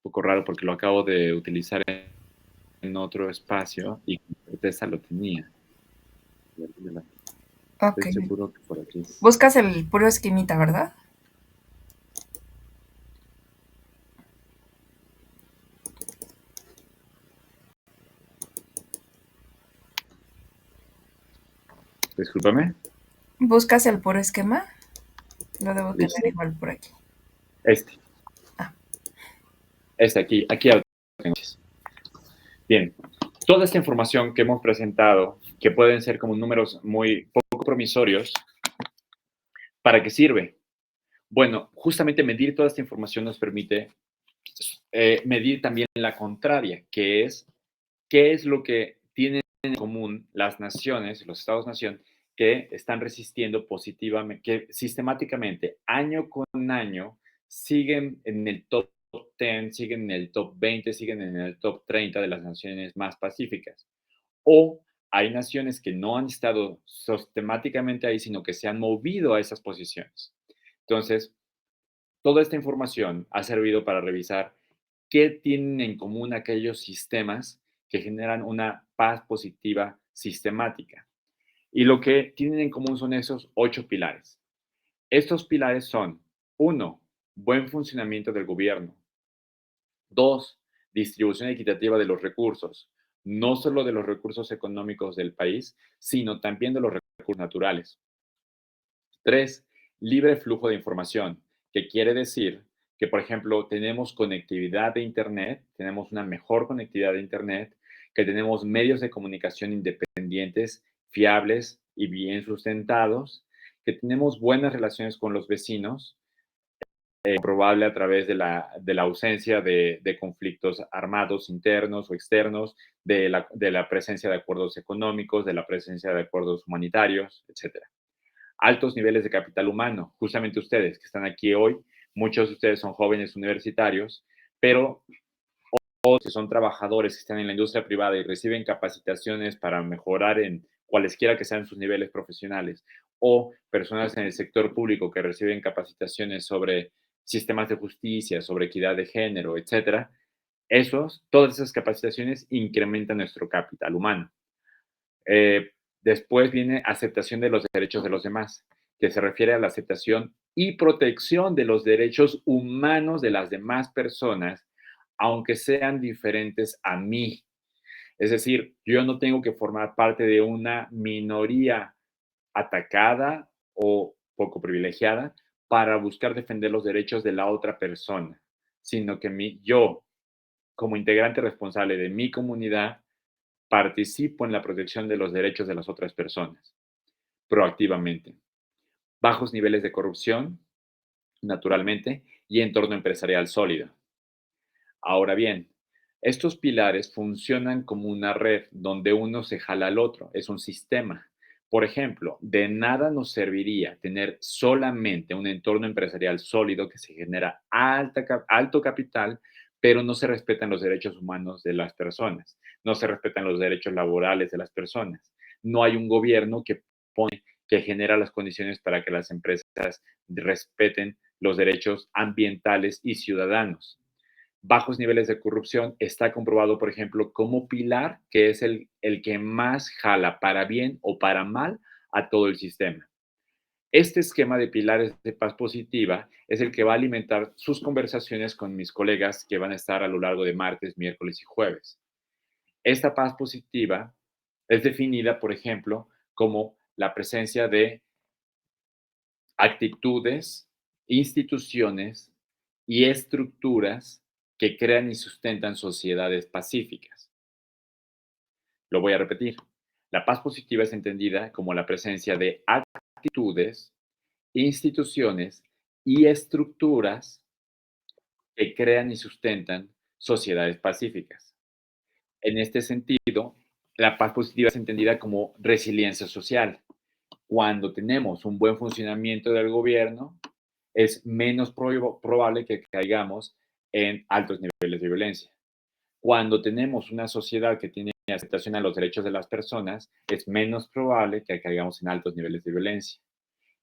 poco raro porque lo acabo de utilizar en otro espacio y con certeza lo tenía. Ok. Estoy seguro que por aquí. Buscas el puro esquemita, ¿verdad? Discúlpame. ¿Buscas el puro esquema? Lo debo tener Listo. igual por aquí. Este. Ah. Este aquí ya lo tengo. Bien, toda esta información que hemos presentado, que pueden ser como números muy poco promisorios, ¿para qué sirve? Bueno, justamente medir toda esta información nos permite medir también la contraria, que es qué es lo que tienen en común las naciones, los estados-nación, que están resistiendo positivamente, que sistemáticamente, año con año, siguen en el top 10, siguen en el top 20, siguen en el top 30 de las naciones más pacíficas. O hay naciones que no han estado sistemáticamente ahí, sino que se han movido a esas posiciones. Entonces, toda esta información ha servido para revisar qué tienen en común aquellos sistemas que generan una paz positiva sistemática. Y lo que tienen en común son esos 8 pilares. Estos pilares son: 1, buen funcionamiento del gobierno. 2, distribución equitativa de los recursos, no solo de los recursos económicos del país, sino también de los recursos naturales. 3, libre flujo de información, que quiere decir que, por ejemplo, tenemos conectividad de Internet, tenemos una mejor conectividad de Internet, que tenemos medios de comunicación independientes, fiables y bien sustentados, que tenemos buenas relaciones con los vecinos, probable a través de la ausencia de conflictos armados internos o externos, de la presencia de acuerdos económicos, de la presencia de acuerdos humanitarios, etcétera. Altos niveles de capital humano. Justamente ustedes que están aquí hoy, muchos de ustedes son jóvenes universitarios, pero otros que son trabajadores que están en la industria privada y reciben capacitaciones para mejorar en cualesquiera que sean sus niveles profesionales, o personas en el sector público que reciben capacitaciones sobre sistemas de justicia, sobre equidad de género, etcétera. Todas esas capacitaciones incrementan nuestro capital humano. Eh, Después viene aceptación de los derechos de los demás, que se refiere a la aceptación y protección de los derechos humanos de las demás personas, aunque sean diferentes a mí. Es decir, yo no tengo que formar parte de una minoría atacada o poco privilegiada para buscar defender los derechos de la otra persona, sino que yo, como integrante responsable de mi comunidad, participo en la protección de los derechos de las otras personas, proactivamente. Bajos niveles de corrupción, naturalmente, y entorno empresarial sólido. Ahora bien, estos pilares funcionan como una red donde uno se jala al otro, es un sistema. Por ejemplo, de nada nos serviría tener solamente un entorno empresarial sólido que se genera alto capital, pero no se respetan los derechos humanos de las personas, no se respetan los derechos laborales de las personas. No hay un gobierno que genera las condiciones para que las empresas respeten los derechos ambientales y ciudadanos. Bajos niveles de corrupción está comprobado, por ejemplo, como pilar que es el que más jala para bien o para mal a todo el sistema. Este esquema de pilares de paz positiva es el que va a alimentar sus conversaciones con mis colegas que van a estar a lo largo de martes, miércoles y jueves. Esta paz positiva es definida, por ejemplo, como la presencia de actitudes, instituciones y estructuras que crean y sustentan sociedades pacíficas. Lo voy a repetir. La paz positiva es entendida como la presencia de actitudes, instituciones y estructuras que crean y sustentan sociedades pacíficas. En este sentido, la paz positiva es entendida como resiliencia social. Cuando tenemos un buen funcionamiento del gobierno, es menos probable que caigamos en altos niveles de violencia. Cuando tenemos una sociedad que tiene aceptación a los derechos de las personas, es menos probable que caigamos en altos niveles de violencia.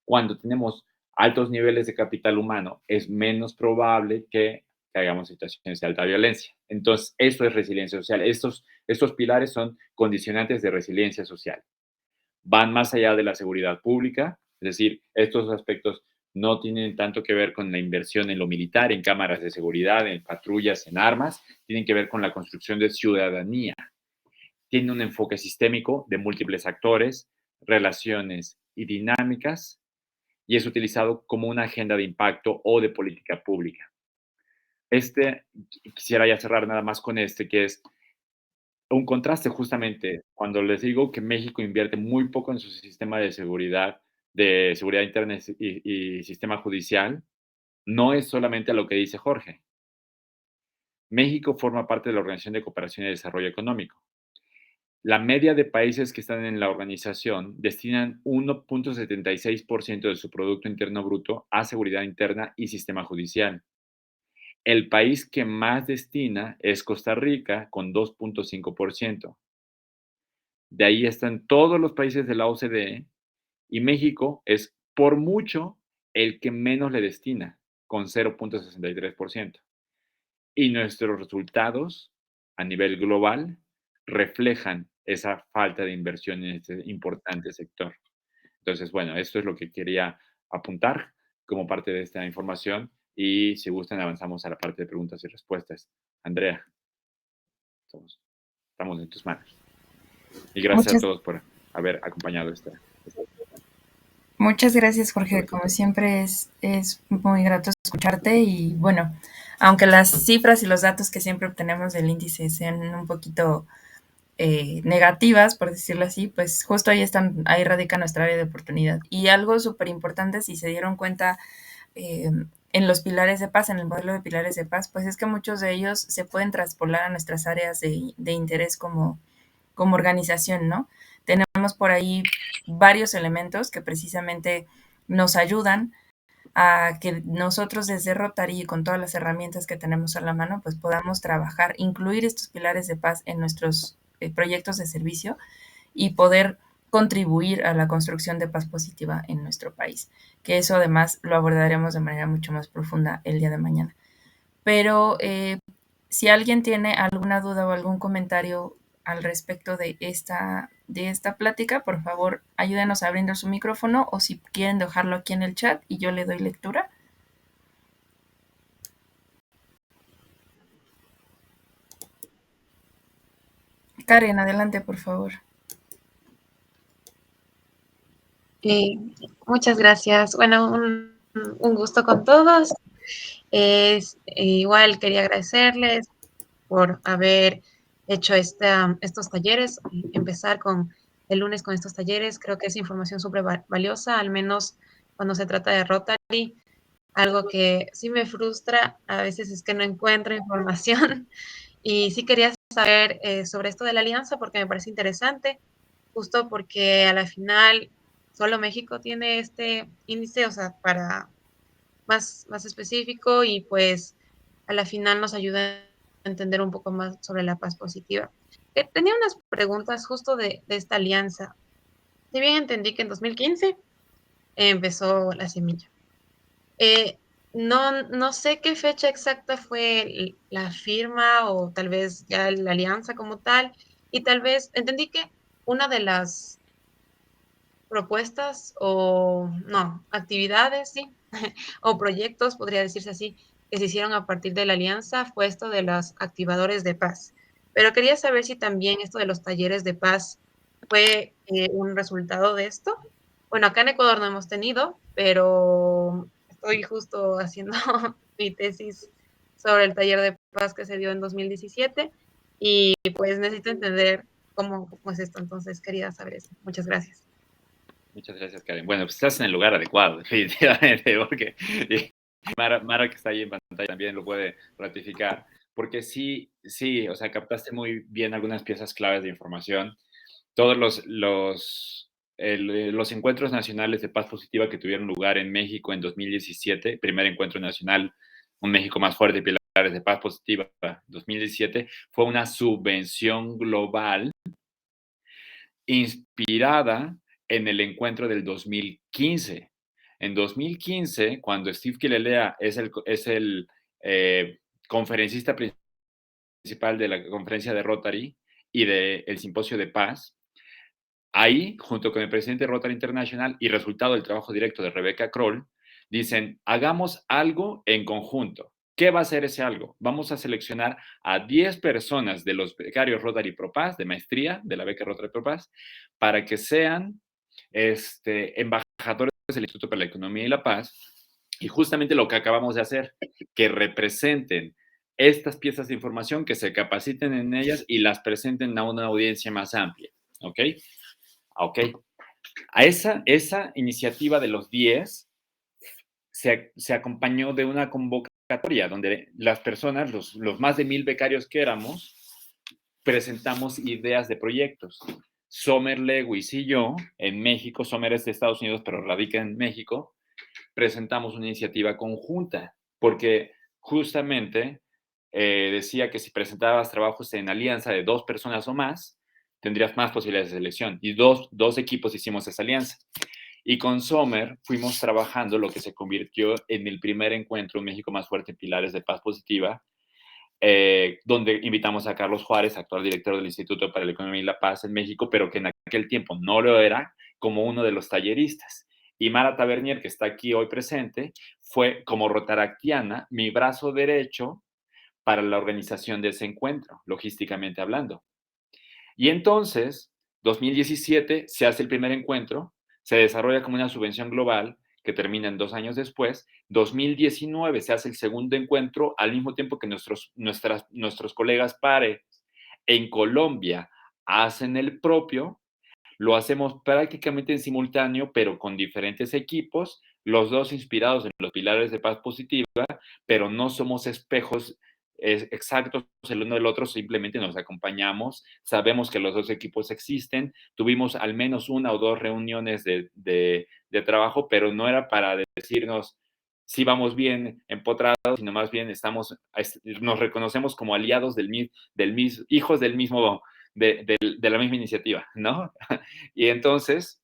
Cuando tenemos altos niveles de capital humano, es menos probable que caigamos en situaciones de alta violencia. Entonces, eso es resiliencia social. Estos pilares son condicionantes de resiliencia social. Van más allá de la seguridad pública, es decir, estos aspectos no tienen tanto que ver con la inversión en lo militar, en cámaras de seguridad, en patrullas, en armas, tienen que ver con la construcción de ciudadanía. Tiene un enfoque sistémico de múltiples actores, relaciones y dinámicas, y es utilizado como una agenda de impacto o de política pública. Quisiera ya cerrar nada más con que es un contraste justamente cuando les digo que México invierte muy poco en su sistema de seguridad interna y sistema judicial, no es solamente a lo que dice Jorge. México forma parte de la Organización de Cooperación y Desarrollo Económico. La media de países que están en la organización destinan 1.76% de su Producto Interno Bruto a seguridad interna y sistema judicial. El país que más destina es Costa Rica, con 2.5%. De ahí están todos los países de la OCDE y México es por mucho el que menos le destina, con 0.63%. Y nuestros resultados a nivel global reflejan esa falta de inversión en este importante sector. Entonces, bueno, esto es lo que quería apuntar como parte de esta información y si gustan avanzamos a la parte de preguntas y respuestas. Andrea, estamos en tus manos. Y gracias a Muchas, todos por haber acompañado esta. muchas gracias, Jorge. Como siempre es muy grato escucharte y bueno, aunque las cifras y los datos que siempre obtenemos del índice sean un poquito negativas, por decirlo así, pues justo ahí radica nuestra área de oportunidad. Y algo súper importante, si se dieron cuenta en los pilares de paz, en el modelo de pilares de paz, pues es que muchos de ellos se pueden traspolar a nuestras áreas de interés como organización, ¿no? Tenemos por ahí varios elementos que precisamente nos ayudan a que nosotros desde Rotary, con todas las herramientas que tenemos a la mano, pues podamos trabajar, incluir estos pilares de paz en nuestros proyectos de servicio y poder contribuir a la construcción de paz positiva en nuestro país, que eso además lo abordaremos de manera mucho más profunda el día de mañana. Pero si alguien tiene alguna duda o algún comentario al respecto de esta plática, por favor, ayúdenos abriendo su micrófono o si quieren dejarlo aquí en el chat y yo le doy lectura. Karen, adelante, por favor. Muchas gracias. Bueno, un gusto con todos. Igual quería agradecerles por haber hecho estos talleres, empezar con el lunes con estos talleres. Creo que es información súper valiosa, al menos cuando se trata de Rotary. Algo que sí me frustra a veces es que no encuentro información y sí quería saber sobre esto de la alianza porque me parece interesante, justo porque a la final solo México tiene este índice, o sea, para más específico y pues a la final nos ayuda a entender un poco más sobre la paz positiva. Tenía unas preguntas justo de esta alianza. Si bien entendí que en 2015 empezó la semilla. No sé qué fecha exacta fue la firma o tal vez ya la alianza como tal. Y tal vez entendí que una de las propuestas o no, actividades, sí, o proyectos, podría decirse así, que se hicieron a partir de la alianza fue esto de los activadores de paz. Pero quería saber si también esto de los talleres de paz fue un resultado de esto. Bueno, acá en Ecuador no hemos tenido, pero estoy justo haciendo mi tesis sobre el taller de paz que se dio en 2017 y pues necesito entender cómo es esto. Entonces quería saber eso. Muchas gracias. Muchas gracias, Karen. Bueno, pues estás en el lugar adecuado, definitivamente, porque Mara, que está ahí en pantalla, también lo puede ratificar, porque sí, o sea, captaste muy bien algunas piezas claves de información. Todos los encuentros nacionales de paz positiva que tuvieron lugar en México en 2017, primer encuentro nacional, Un México más fuerte, pilares de paz positiva, 2017, fue una subvención global inspirada en el encuentro del 2015. En 2015, cuando Steve Kilelea es el conferencista principal de la conferencia de Rotary y del simposio de paz, ahí, junto con el presidente de Rotary International y resultado del trabajo directo de Rebecca Kroll, dicen, hagamos algo en conjunto. ¿Qué va a ser ese algo? Vamos a seleccionar a 10 personas de los becarios Rotary Pro Paz, de maestría de la beca Rotary Pro Paz, para que sean embajadores del Instituto para la Economía y la Paz, y justamente lo que acabamos de hacer, que representen estas piezas de información, que se capaciten en ellas y las presenten a una audiencia más amplia. ¿Ok? Ok. A esa iniciativa de los 10 se acompañó de una convocatoria donde las personas, los más de 1000 becarios que éramos, presentamos ideas de proyectos. Sommer Lewis y yo, en México, Sommer es de Estados Unidos, pero radica en México, presentamos una iniciativa conjunta, porque justamente decía que si presentabas trabajos en alianza de 2 personas o más, tendrías más posibilidades de selección. Y dos equipos hicimos esa alianza. Y con Sommer fuimos trabajando lo que se convirtió en el primer encuentro en México Más Fuerte en Pilares de Paz Positiva, donde invitamos a Carlos Juárez, actual director del Instituto para la Economía y la Paz en México, pero que en aquel tiempo no lo era, como uno de los talleristas. Y Mara Tavernier, que está aquí hoy presente, fue como rotaractiana mi brazo derecho para la organización de ese encuentro, logísticamente hablando. Y entonces, 2017 se hace el primer encuentro, se desarrolla como una subvención global que termina en 2 años después. 2019 se hace el segundo encuentro al mismo tiempo que nuestros colegas pares en Colombia hacen el propio. Lo hacemos prácticamente en simultáneo, pero con diferentes equipos, los dos inspirados en los pilares de paz positiva, pero no somos espejos exactos el uno del otro, simplemente nos acompañamos, sabemos que los dos equipos existen, tuvimos al menos 1 o 2 reuniones de trabajo, pero no era para decirnos si vamos bien empotrados, sino más bien nos reconocemos como aliados hijos del mismo, de la misma iniciativa, ¿no? Y entonces,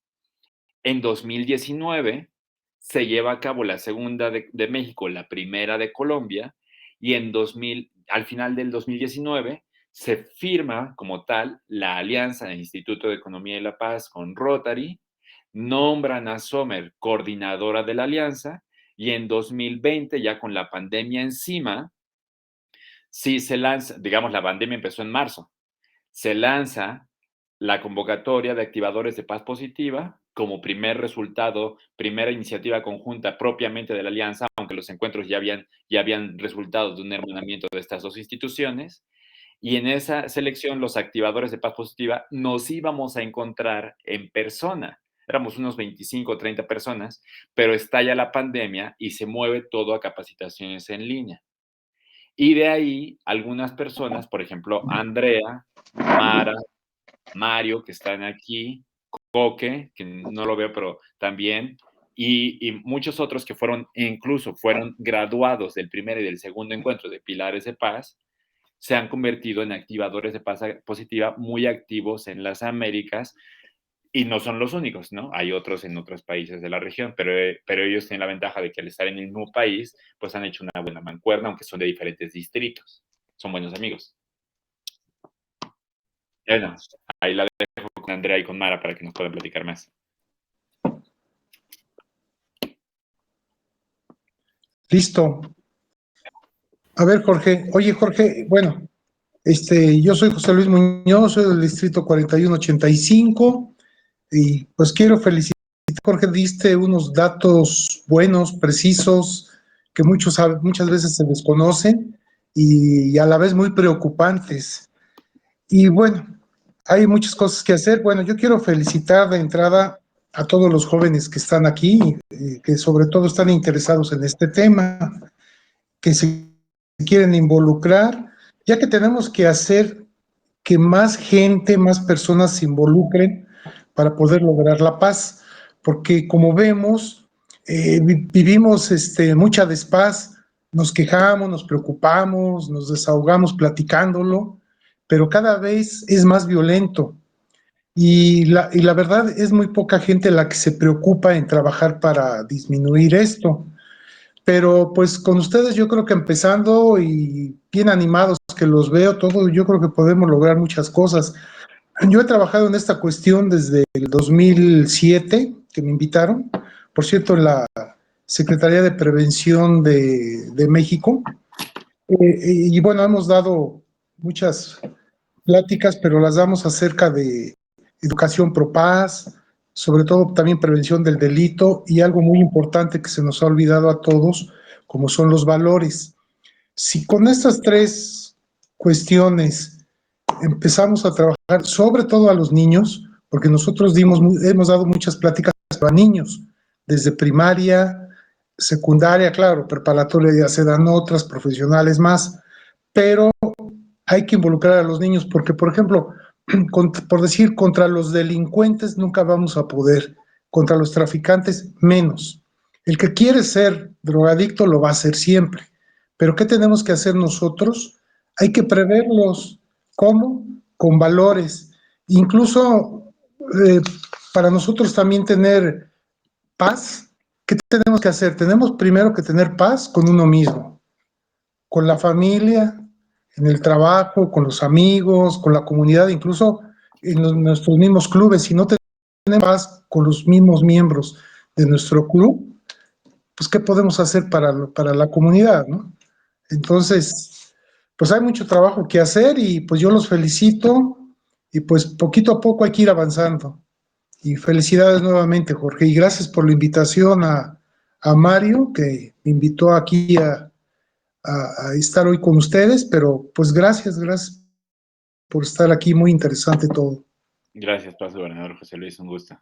en 2019 se lleva a cabo la segunda de México, la primera de Colombia, y al final del 2019 se firma como tal la alianza del Instituto de Economía y la Paz con Rotary, nombran a Sommer coordinadora de la alianza, y en 2020, ya con la pandemia encima, sí se lanza, digamos, la pandemia empezó en marzo, se lanza la convocatoria de activadores de paz positiva como primer resultado, primera iniciativa conjunta propiamente de la alianza, aunque los encuentros ya habían resultado de un hermanamiento de estas dos instituciones. Y en esa selección, los activadores de paz positiva nos íbamos a encontrar en persona. Éramos unos 25 o 30 personas, pero estalla la pandemia y se mueve todo a capacitaciones en línea. Y de ahí, algunas personas, por ejemplo, Andrea, Mara, Mario, que están aquí, Coque, que no lo veo, pero también, y muchos otros que incluso fueron graduados del primer y del segundo encuentro de Pilares de Paz, se han convertido en activadores de paz positiva muy activos en las Américas, y no son los únicos, ¿no? Hay otros en otros países de la región, pero ellos tienen la ventaja de que al estar en el mismo país, pues han hecho una buena mancuerna, aunque son de diferentes distritos. Son buenos amigos. Bueno, ahí la dejo con Andrea y con Mara para que nos puedan platicar más. Listo. A ver, Jorge. Oye, Jorge, bueno, yo soy José Luis Muñoz, soy del distrito 4185 y pues quiero felicitar, Jorge, diste unos datos buenos, precisos, que muchas veces se desconocen y a la vez muy preocupantes. Y bueno, hay muchas cosas que hacer. Bueno, yo quiero felicitar de entrada a todos los jóvenes que están aquí, que sobre todo están interesados en este tema, que se quieren involucrar, ya que tenemos que hacer que más gente, más personas se involucren para poder lograr la paz, porque como vemos, vivimos mucha despaz, nos quejamos, nos preocupamos, nos desahogamos platicándolo, pero cada vez es más violento. Y la verdad es muy poca gente la que se preocupa en trabajar para disminuir esto. Pero pues con ustedes yo creo que empezando y bien animados que los veo todo, yo creo que podemos lograr muchas cosas. Yo he trabajado en esta cuestión desde el 2007, que me invitaron, por cierto, en la Secretaría de Prevención de México. Y bueno, hemos dado muchas pláticas, pero las damos acerca de educación pro paz, sobre todo también prevención del delito y algo muy importante que se nos ha olvidado a todos, como son los valores. Si con estas tres cuestiones empezamos a trabajar, sobre todo a los niños, porque nosotros hemos dado muchas pláticas para niños, desde primaria, secundaria, claro, preparatoria ya se dan otras, profesionales más, pero hay que involucrar a los niños porque, por ejemplo, por decir, contra los delincuentes nunca vamos a poder, contra los traficantes menos. El que quiere ser drogadicto lo va a hacer siempre, pero ¿qué tenemos que hacer nosotros? Hay que preverlos. ¿Cómo? Con valores. Incluso para nosotros también tener paz, ¿qué tenemos que hacer? Tenemos primero que tener paz con uno mismo, con la familia, en el trabajo, con los amigos, con la comunidad, incluso en nuestros mismos clubes. Si no tenemos paz con los mismos miembros de nuestro club, pues ¿qué podemos hacer para la comunidad, no? Entonces, pues hay mucho trabajo que hacer y pues yo los felicito y pues poquito a poco hay que ir avanzando. Y felicidades nuevamente, Jorge, y gracias por la invitación a Mario, que me invitó aquí a estar hoy con ustedes, pero pues gracias por estar aquí, muy interesante todo. Gracias, Paz, gobernador José Luis, un gusto.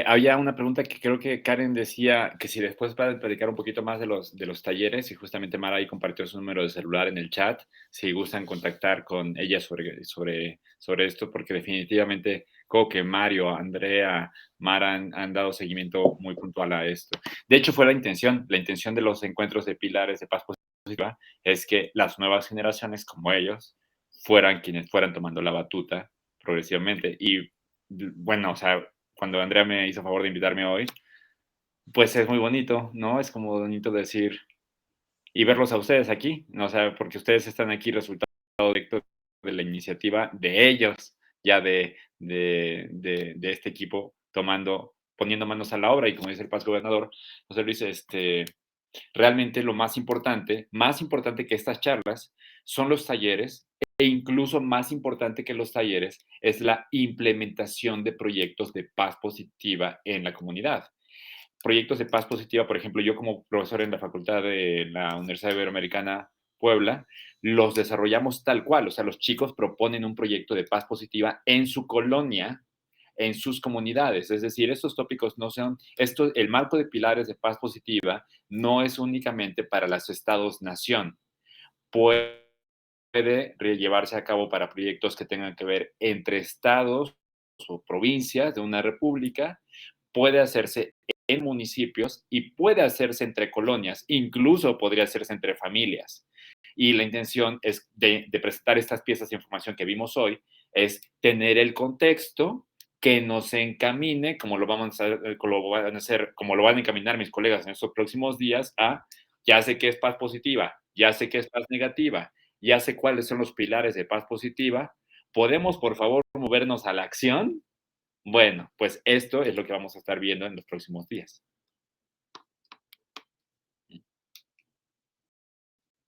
Había una pregunta que creo que Karen decía que si después para platicar un poquito más de los talleres, y justamente Mara ahí compartió su número de celular en el chat, si gustan contactar con ella sobre esto, porque definitivamente creo que Mario, Andrea, Mara han dado seguimiento muy puntual a esto. De hecho, fue la intención de los encuentros de pilares de paz positiva, es que las nuevas generaciones como ellos fueran quienes fueran tomando la batuta progresivamente. Y bueno, o sea, cuando Andrea me hizo favor de invitarme hoy, pues es muy bonito, ¿no? Es como bonito decir y verlos a ustedes aquí, ¿no? O sea, porque ustedes están aquí resultado directo de la iniciativa de ellos, ya de este equipo, poniendo manos a la obra y como dice el Paz Gobernador, José Luis, realmente lo más importante que estas charlas son los talleres e incluso más importante que los talleres es la implementación de proyectos de paz positiva en la comunidad. Proyectos de paz positiva, por ejemplo, yo como profesor en la Facultad de la Universidad Iberoamericana Puebla, los desarrollamos tal cual, o sea, los chicos proponen un proyecto de paz positiva en su colonia, en sus comunidades. Es decir, estos tópicos no son, el marco de pilares de paz positiva no es únicamente para los estados-nación. Puede llevarse a cabo para proyectos que tengan que ver entre estados o provincias de una república, puede hacerse en municipios y puede hacerse entre colonias, incluso podría hacerse entre familias. Y la intención es de presentar estas piezas de información que vimos hoy, es tener el contexto que nos encamine, como lo van a encaminar mis colegas en estos próximos días, ya sé qué es paz positiva, ya sé qué es paz negativa, ya sé cuáles son los pilares de paz positiva. ¿Podemos, por favor, movernos a la acción? Bueno, pues esto es lo que vamos a estar viendo en los próximos días.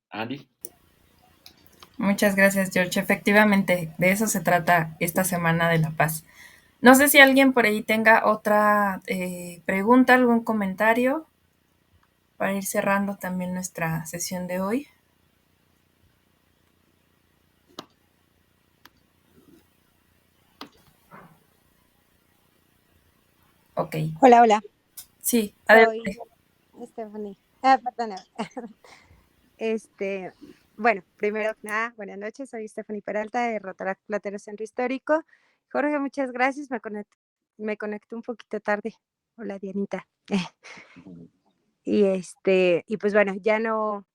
Andy. Muchas gracias, George. Efectivamente, de eso se trata esta Semana de la Paz. No sé si alguien por ahí tenga otra pregunta, algún comentario para ir cerrando también nuestra sesión de hoy. Ok. Hola. Sí, adelante. Soy Stephanie. Perdona. Bueno, primero que nada, buenas noches, soy Stephanie Peralta de Rotaract Platero Centro Histórico. Jorge, muchas gracias, me conecté un poquito tarde. Hola, Dianita. Y pues bueno, ya no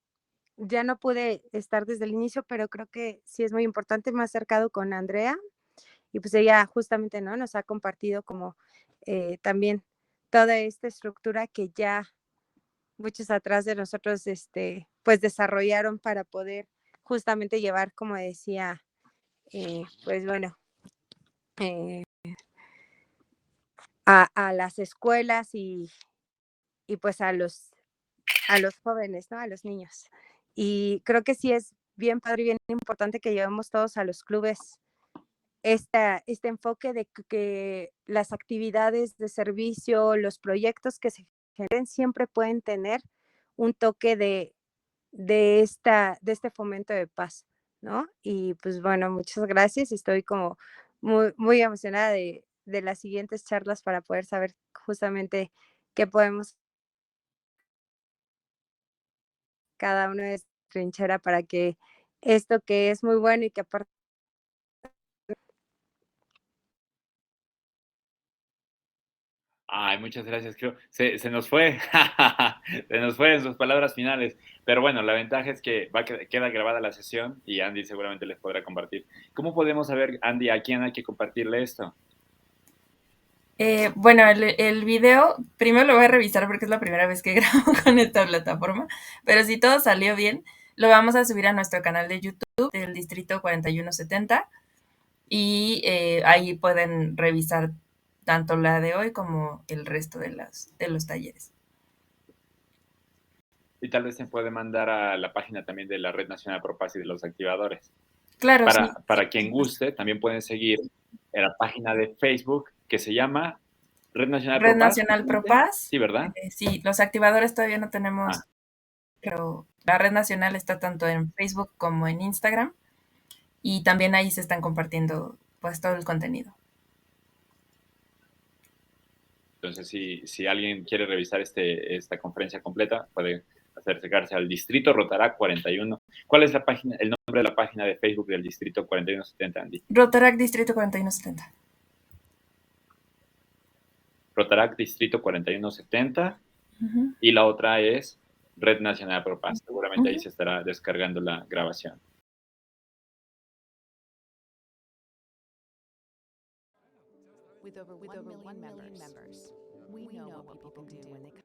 pude estar desde el inicio, pero creo que sí es muy importante, me he acercado con Andrea y pues ella justamente, ¿no? Nos ha compartido como también toda esta estructura que ya muchos atrás de nosotros, pues desarrollaron para poder justamente llevar, como decía, pues bueno, a las escuelas y pues a los jóvenes, ¿no? A los niños. Y creo que sí es bien padre y bien importante que llevemos todos a los clubes este enfoque de que las actividades de servicio, los proyectos que se generen siempre pueden tener un toque de de este fomento de paz, ¿no? Y pues bueno, muchas gracias. Estoy como muy emocionada de las siguientes charlas para poder saber justamente qué podemos cada uno de trinchera para que esto que es muy bueno y que aparte Ay, muchas gracias. Creo, se nos fue, se nos fue en sus palabras finales. Pero bueno, la ventaja es que queda grabada la sesión y Andy seguramente les podrá compartir. ¿Cómo podemos saber, Andy, a quién hay que compartirle esto? Bueno, el video, primero lo voy a revisar porque es la primera vez que grabo con esta plataforma, pero si todo salió bien, lo vamos a subir a nuestro canal de YouTube del Distrito 4170 y ahí pueden revisar tanto la de hoy como el resto de los talleres. Y tal vez se puede mandar a la página también de la Red Nacional Pro Paz y de los activadores. Claro, sí. Para quien guste, también pueden seguir en la página de Facebook que se llama Red Nacional Red Pro Paz. Nacional Pro Paz. Sí, ¿verdad? Sí, los activadores todavía no tenemos, pero la Red Nacional está tanto en Facebook como en Instagram y también ahí se están compartiendo pues todo el contenido. Entonces, si alguien quiere revisar esta conferencia completa, puede acercarse al Distrito Rotaract 41. ¿Cuál es la página, el nombre de la página de Facebook del Distrito 4170, Andy? Rotaract Distrito 4170. Rotaract Distrito 4170. Y la otra es Red Nacional Pro Paz. Seguramente ahí se estará descargando la grabación. With over 1 million